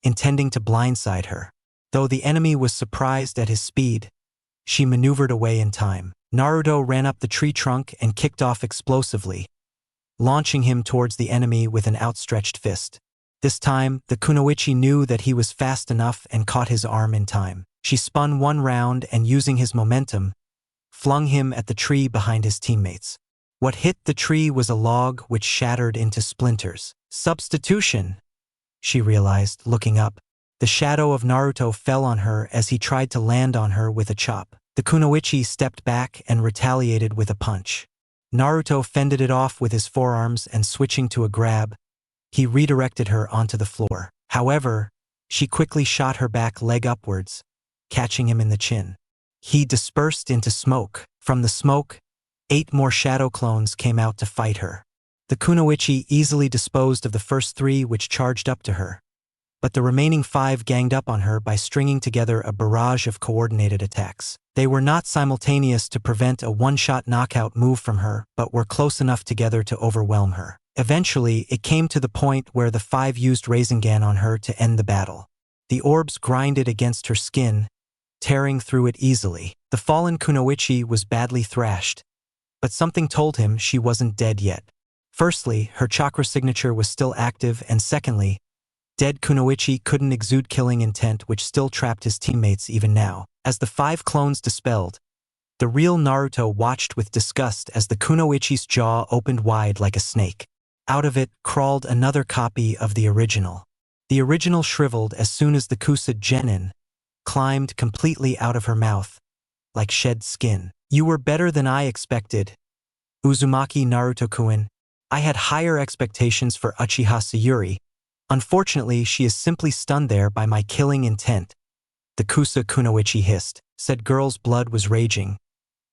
intending to blindside her. Though the enemy was surprised at his speed, she maneuvered away in time. Naruto ran up the tree trunk and kicked off explosively, launching him towards the enemy with an outstretched fist. This time, the kunoichi knew that he was fast enough and caught his arm in time. She spun one round and, using his momentum, flung him at the tree behind his teammates. What hit the tree was a log which shattered into splinters. "Substitution," she realized, looking up. The shadow of Naruto fell on her as he tried to land on her with a chop. The kunoichi stepped back and retaliated with a punch. Naruto fended it off with his forearms and, switching to a grab, he redirected her onto the floor. However, she quickly shot her back leg upwards, catching him in the chin. He dispersed into smoke. From the smoke, 8 more shadow clones came out to fight her. The kunoichi easily disposed of the first 3 which charged up to her, but the remaining 5 ganged up on her by stringing together a barrage of coordinated attacks. They were not simultaneous to prevent a one-shot knockout move from her, but were close enough together to overwhelm her. Eventually, it came to the point where the 5 used Rasengan on her to end the battle. The orbs grinded against her skin, tearing through it easily. The fallen kunoichi was badly thrashed, but something told him she wasn't dead yet. Firstly, her chakra signature was still active, and secondly, dead kunoichi couldn't exude killing intent, which still trapped his teammates even now. As the 5 clones dispelled, the real Naruto watched with disgust as the kunoichi's jaw opened wide like a snake. Out of it crawled another copy of the original. The original shriveled as soon as the Kusa Genin climbed completely out of her mouth, like shed skin. "You were better than I expected, Uzumaki Naruto-kun. I had higher expectations for Uchiha Sayuri. Unfortunately, she is simply stunned there by my killing intent," the Kusa Kunoichi hissed. Said girl's blood was raging,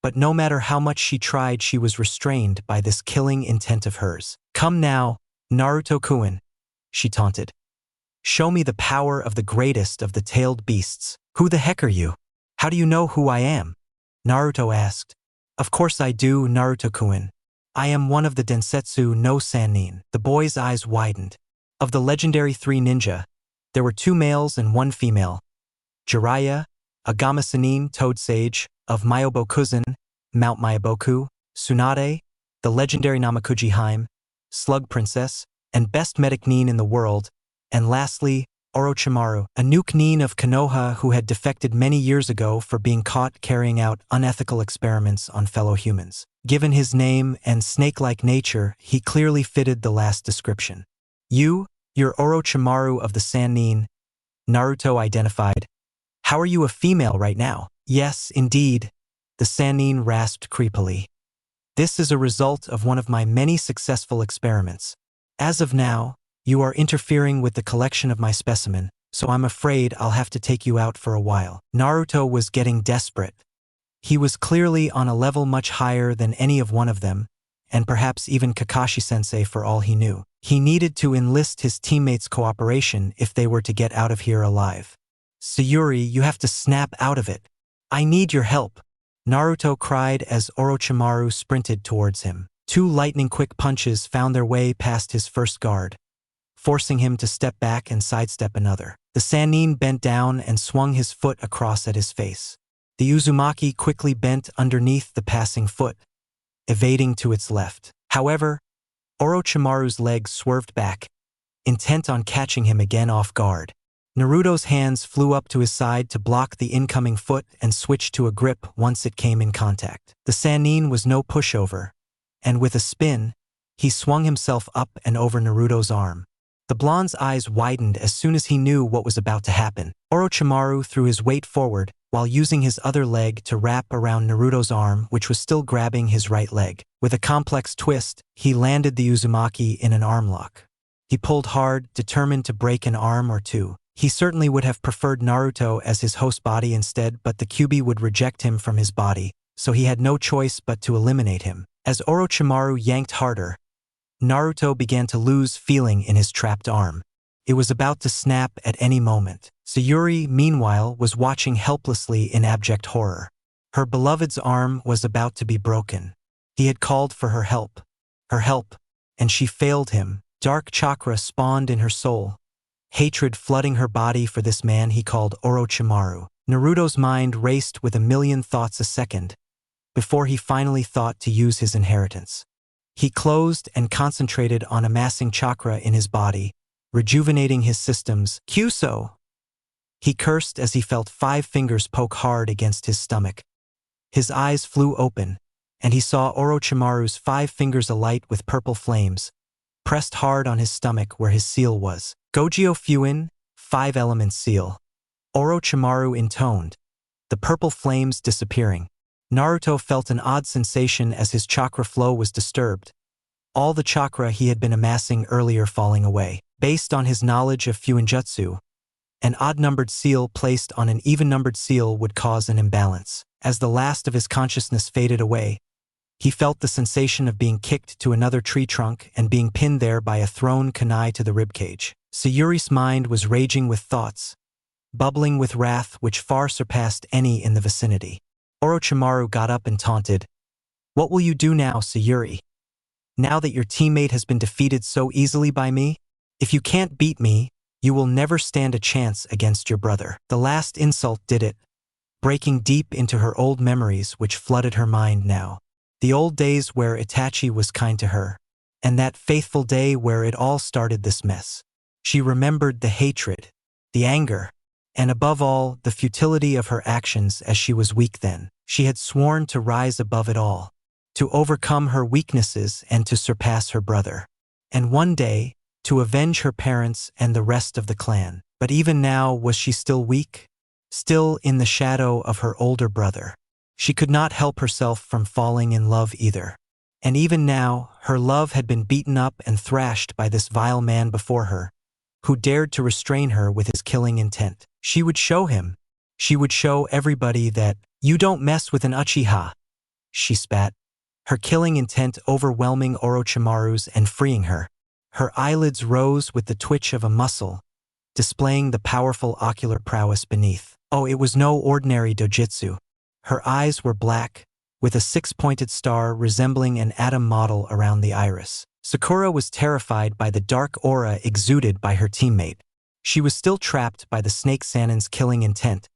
but no matter how much she tried, she was restrained by this killing intent of hers. "Come now, Naruto-kun," she taunted. "Show me the power of the greatest of the tailed beasts." "Who the heck are you? How do you know who I am?" Naruto asked. "Of course I do, Naruto-kun. I am one of the Densetsu no Sannin." The boy's eyes widened. Of the legendary 3 ninja, there were 2 males and 1 female. Jiraiya, a Gamasanin Toad Sage of Myobokuzan, Mount Myoboku; Tsunade, the legendary Namakuji Haim, Slug Princess; and best medic nin in the world, and lastly, Orochimaru, a nuke nin of Konoha who had defected many years ago for being caught carrying out unethical experiments on fellow humans. Given his name and snake-like nature, he clearly fitted the last description. You're Orochimaru of the Sannin, Naruto identified. How are you a female right now? Yes, indeed, the Sannin rasped creepily. This is a result of one of my many successful experiments. As of now, you are interfering with the collection of my specimen, so I'm afraid I'll have to take you out for a while. Naruto was getting desperate. He was clearly on a level much higher than any of one of them, and perhaps even Kakashi-sensei for all he knew. He needed to enlist his teammates' cooperation if they were to get out of here alive. Sayuri, you have to snap out of it. I need your help, Naruto cried as Orochimaru sprinted towards him. 2 lightning-quick punches found their way past his first guard, forcing him to step back and sidestep another. The Sannin bent down and swung his foot across at his face. The Uzumaki quickly bent underneath the passing foot, evading to its left. However, Orochimaru's legs swerved back, intent on catching him again off guard. Naruto's hands flew up to his side to block the incoming foot and switched to a grip once it came in contact. The Sannin was no pushover, and with a spin, he swung himself up and over Naruto's arm. The blonde's eyes widened as soon as he knew what was about to happen. Orochimaru threw his weight forward while using his other leg to wrap around Naruto's arm, which was still grabbing his right leg. With a complex twist, he landed the Uzumaki in an arm lock. He pulled hard, determined to break an arm or two. He certainly would have preferred Naruto as his host body instead, but the Kyuubi would reject him from his body, so he had no choice but to eliminate him. As Orochimaru yanked harder, Naruto began to lose feeling in his trapped arm. It was about to snap at any moment. Sayuri, meanwhile, was watching helplessly in abject horror. Her beloved's arm was about to be broken. He had called for her help, and she failed him. Dark chakra spawned in her soul, hatred flooding her body for this man he called Orochimaru. Naruto's mind raced with a million thoughts a second, before he finally thought to use his inheritance. He closed and concentrated on amassing chakra in his body, rejuvenating his systems. Kyuso! He cursed as he felt 5 fingers poke hard against his stomach. His eyes flew open, and he saw Orochimaru's 5 fingers alight with purple flames, pressed hard on his stomach where his seal was. Gojyo Fuin, 5-element seal. Orochimaru intoned, the purple flames disappearing. Naruto felt an odd sensation as his chakra flow was disturbed, all the chakra he had been amassing earlier falling away. Based on his knowledge of Fuinjutsu, an odd-numbered seal placed on an even-numbered seal would cause an imbalance. As the last of his consciousness faded away, he felt the sensation of being kicked to another tree trunk and being pinned there by a thrown kunai to the ribcage. Sayuri's mind was raging with thoughts, bubbling with wrath which far surpassed any in the vicinity. Orochimaru got up and taunted, "What will you do now, Sayuri? Now that your teammate has been defeated so easily by me? If you can't beat me, you will never stand a chance against your brother." The last insult did it, breaking deep into her old memories which flooded her mind now. The old days where Itachi was kind to her, and that faithful day where it all started this mess. She remembered the hatred, the anger, and above all, the futility of her actions as she was weak then. She had sworn to rise above it all, to overcome her weaknesses and to surpass her brother. And one day, to avenge her parents and the rest of the clan. But even now, was she still weak? Still in the shadow of her older brother. She could not help herself from falling in love either. And even now, her love had been beaten up and thrashed by this vile man before her, who dared to restrain her with his killing intent. She would show him. She would show everybody that, "You don't mess with an Uchiha," she spat, her killing intent overwhelming Orochimaru's and freeing her. Her eyelids rose with the twitch of a muscle, displaying the powerful ocular prowess beneath. Oh, it was no ordinary dojutsu. Her eyes were black, with a 6-pointed star resembling an atom model around the iris. Sakura was terrified by the dark aura exuded by her teammate. She was still trapped by the Snake Sannin's killing intent,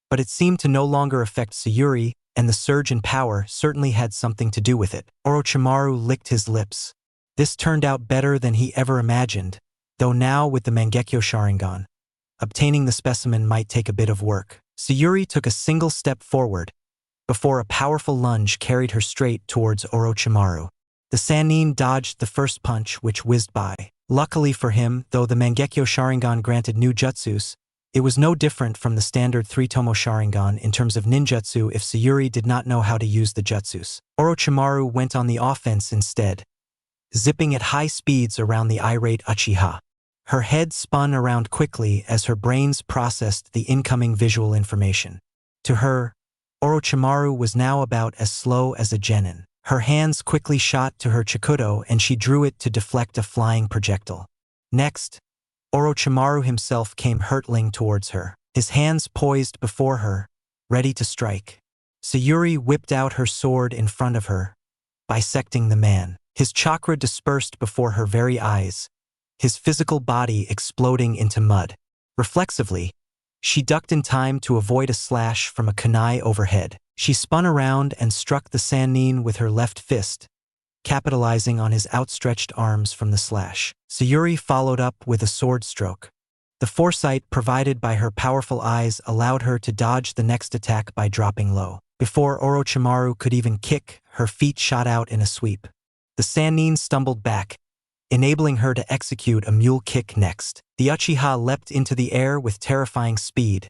but it seemed to no longer affect Sayuri, and the surge in power certainly had something to do with it. Orochimaru licked his lips, This turned out better than he ever imagined, though now with the Mangekyo Sharingan, obtaining the specimen might take a bit of work. Sayuri took a single step forward, before a powerful lunge carried her straight towards Orochimaru. The Sannin dodged the first punch which whizzed by. Luckily for him, though the Mangekyo Sharingan granted new jutsus, it was no different from the standard 3-tomo Sharingan in terms of ninjutsu if Sayuri did not know how to use the jutsus. Orochimaru went on the offense instead, zipping at high speeds around the irate Uchiha. Her head spun around quickly as her brains processed the incoming visual information. To her, Orochimaru was now about as slow as a genin. Her hands quickly shot to her chikudo and she drew it to deflect a flying projectile. Next, Orochimaru himself came hurtling towards her, his hands poised before her, ready to strike. Sayuri whipped out her sword in front of her, bisecting the man. His chakra dispersed before her very eyes, his physical body exploding into mud. Reflexively, she ducked in time to avoid a slash from a kunai overhead. She spun around and struck the Sannin with her left fist, capitalizing on his outstretched arms from the slash. Sayuri followed up with a sword stroke. The foresight provided by her powerful eyes allowed her to dodge the next attack by dropping low. Before Orochimaru could even kick, her feet shot out in a sweep. The Sannin stumbled back, enabling her to execute a mule kick next. The Uchiha leapt into the air with terrifying speed,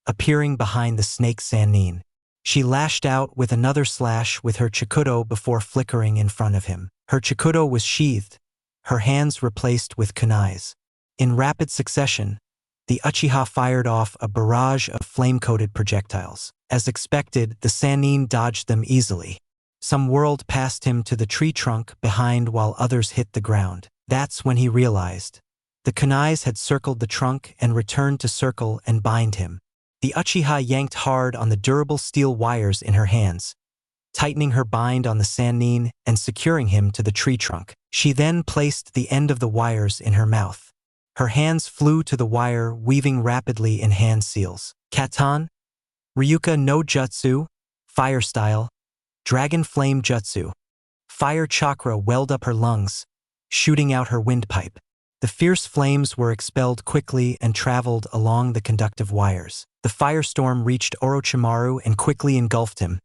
appearing behind the snake Sannin. She lashed out with another slash with her chikudo before flickering in front of him. Her chikudo was sheathed, her hands replaced with kunais. In rapid succession, the Uchiha fired off a barrage of flame-coated projectiles. As expected, the Sannin dodged them easily. Some whirled past him to the tree trunk behind while others hit the ground. That's when he realized. The kunais had circled the trunk and returned to circle and bind him. The Uchiha yanked hard on the durable steel wires in her hands, tightening her bind on the Sannin and securing him to the tree trunk. She then placed the end of the wires in her mouth. Her hands flew to the wire, weaving rapidly in hand seals. Katan, Ryuka no Jutsu, Fire Style, Dragon Flame Jutsu. Fire chakra welled up her lungs, shooting out her windpipe. The fierce flames were expelled quickly and traveled along the conductive wires. The firestorm reached Orochimaru and quickly engulfed him,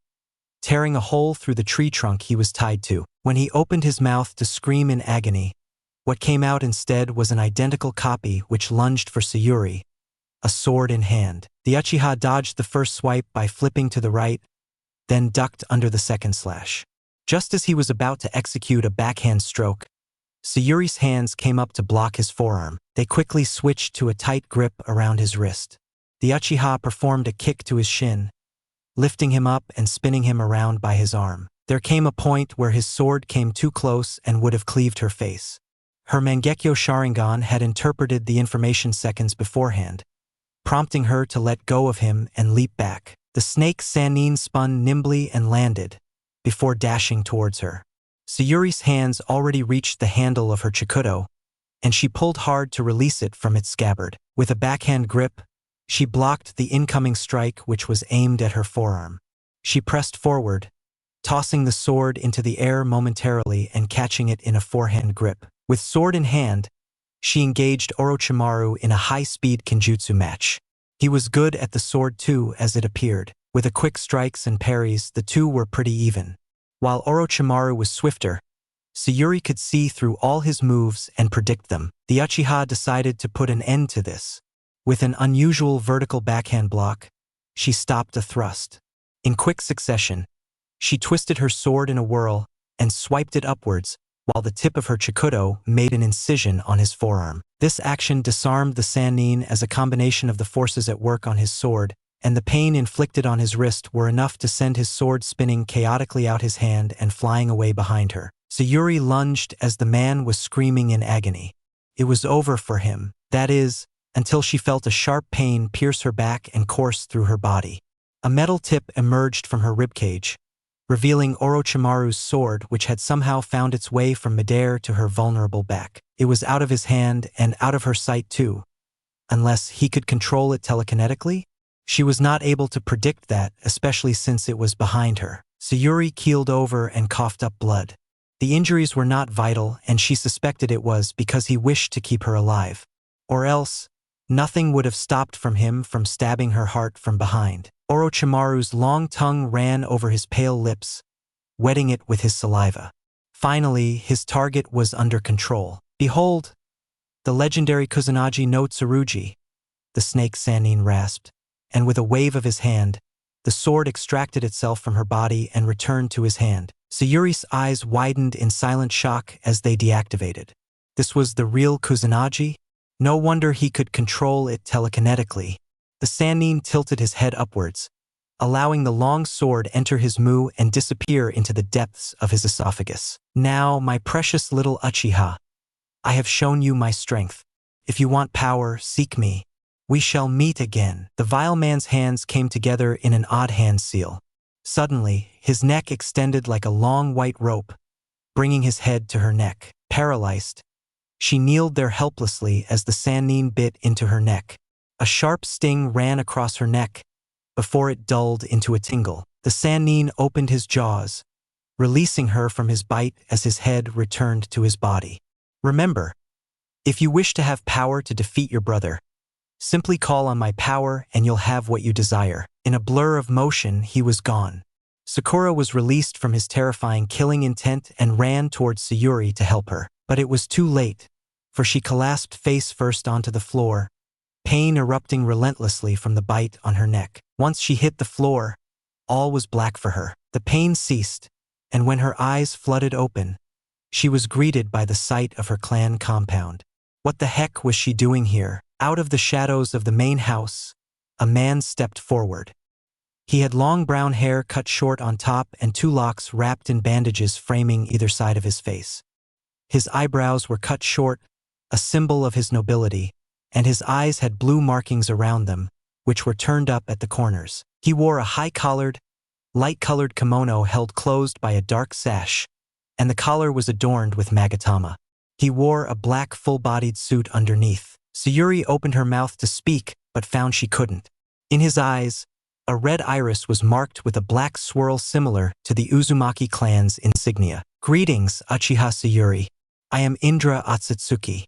tearing a hole through the tree trunk he was tied to. When he opened his mouth to scream in agony, what came out instead was an identical copy which lunged for Sayuri, a sword in hand. The Uchiha dodged the first swipe by flipping to the right, then ducked under the second slash. Just as he was about to execute a backhand stroke, Sayuri's hands came up to block his forearm. They quickly switched to a tight grip around his wrist. The Uchiha performed a kick to his shin, lifting him up and spinning him around by his arm. There came a point where his sword came too close and would have cleaved her face. Her Mangekyo Sharingan had interpreted the information seconds beforehand, prompting her to let go of him and leap back. The snake Sannin spun nimbly and landed, before dashing towards her. Sayuri's hands already reached the handle of her chikudo, and she pulled hard to release it from its scabbard. With a backhand grip, she blocked the incoming strike which was aimed at her forearm. She pressed forward, tossing the sword into the air momentarily and catching it in a forehand grip. With sword in hand, she engaged Orochimaru in a high-speed kenjutsu match. He was good at the sword too, as it appeared. With the quick strikes and parries, the two were pretty even. While Orochimaru was swifter, Sayuri could see through all his moves and predict them. The Uchiha decided to put an end to this. With an unusual vertical backhand block, she stopped a thrust. In quick succession, she twisted her sword in a whirl and swiped it upwards, while the tip of her chikudo made an incision on his forearm. This action disarmed the Sannin as a combination of the forces at work on his sword, and the pain inflicted on his wrist were enough to send his sword spinning chaotically out his hand and flying away behind her. Sayuri lunged as the man was screaming in agony. It was over for him, that is, until she felt a sharp pain pierce her back and course through her body. A metal tip emerged from her ribcage, revealing Orochimaru's sword which had somehow found its way from midair to her vulnerable back. It was out of his hand and out of her sight too, unless he could control it telekinetically? She was not able to predict that, especially since it was behind her. Sayuri keeled over and coughed up blood. The injuries were not vital, and she suspected it was because he wished to keep her alive. Or else, nothing would have stopped him from stabbing her heart from behind. Orochimaru's long tongue ran over his pale lips, wetting it with his saliva. Finally, his target was under control. Behold, the legendary Kusanagi no Tsurugi, the snake Sannin rasped, and with a wave of his hand, the sword extracted itself from her body and returned to his hand. Sayuri's eyes widened in silent shock as they deactivated. This was the real Kusanagi? No wonder he could control it telekinetically. The Sannin tilted his head upwards, allowing the long sword enter his mu and disappear into the depths of his esophagus. Now, my precious little Uchiha, I have shown you my strength. If you want power, seek me. We shall meet again. The vile man's hands came together in an odd hand seal. Suddenly, his neck extended like a long white rope, bringing his head to her neck. Paralyzed, she kneeled there helplessly as the Sannin bit into her neck. A sharp sting ran across her neck before it dulled into a tingle. The Sannin opened his jaws, releasing her from his bite as his head returned to his body. Remember, if you wish to have power to defeat your brother, simply call on my power and you'll have what you desire. In a blur of motion, he was gone. Sakura was released from his terrifying killing intent and ran towards Sayuri to help her. But it was too late, for she collapsed face first onto the floor, pain erupting relentlessly from the bite on her neck. Once she hit the floor, all was black for her. The pain ceased, and when her eyes flooded open, she was greeted by the sight of her clan compound. What the heck was she doing here? Out of the shadows of the main house, a man stepped forward. He had long brown hair cut short on top and 2 locks wrapped in bandages framing either side of his face. His eyebrows were cut short, a symbol of his nobility, and his eyes had blue markings around them, which were turned up at the corners. He wore a high-collared, light-colored kimono held closed by a dark sash, and the collar was adorned with magatama. He wore a black full-bodied suit underneath. Sayuri opened her mouth to speak, but found she couldn't. In his eyes, a red iris was marked with a black swirl similar to the Uzumaki clan's insignia. Greetings, Uchiha Sayuri. I am Indra Otsutsuki.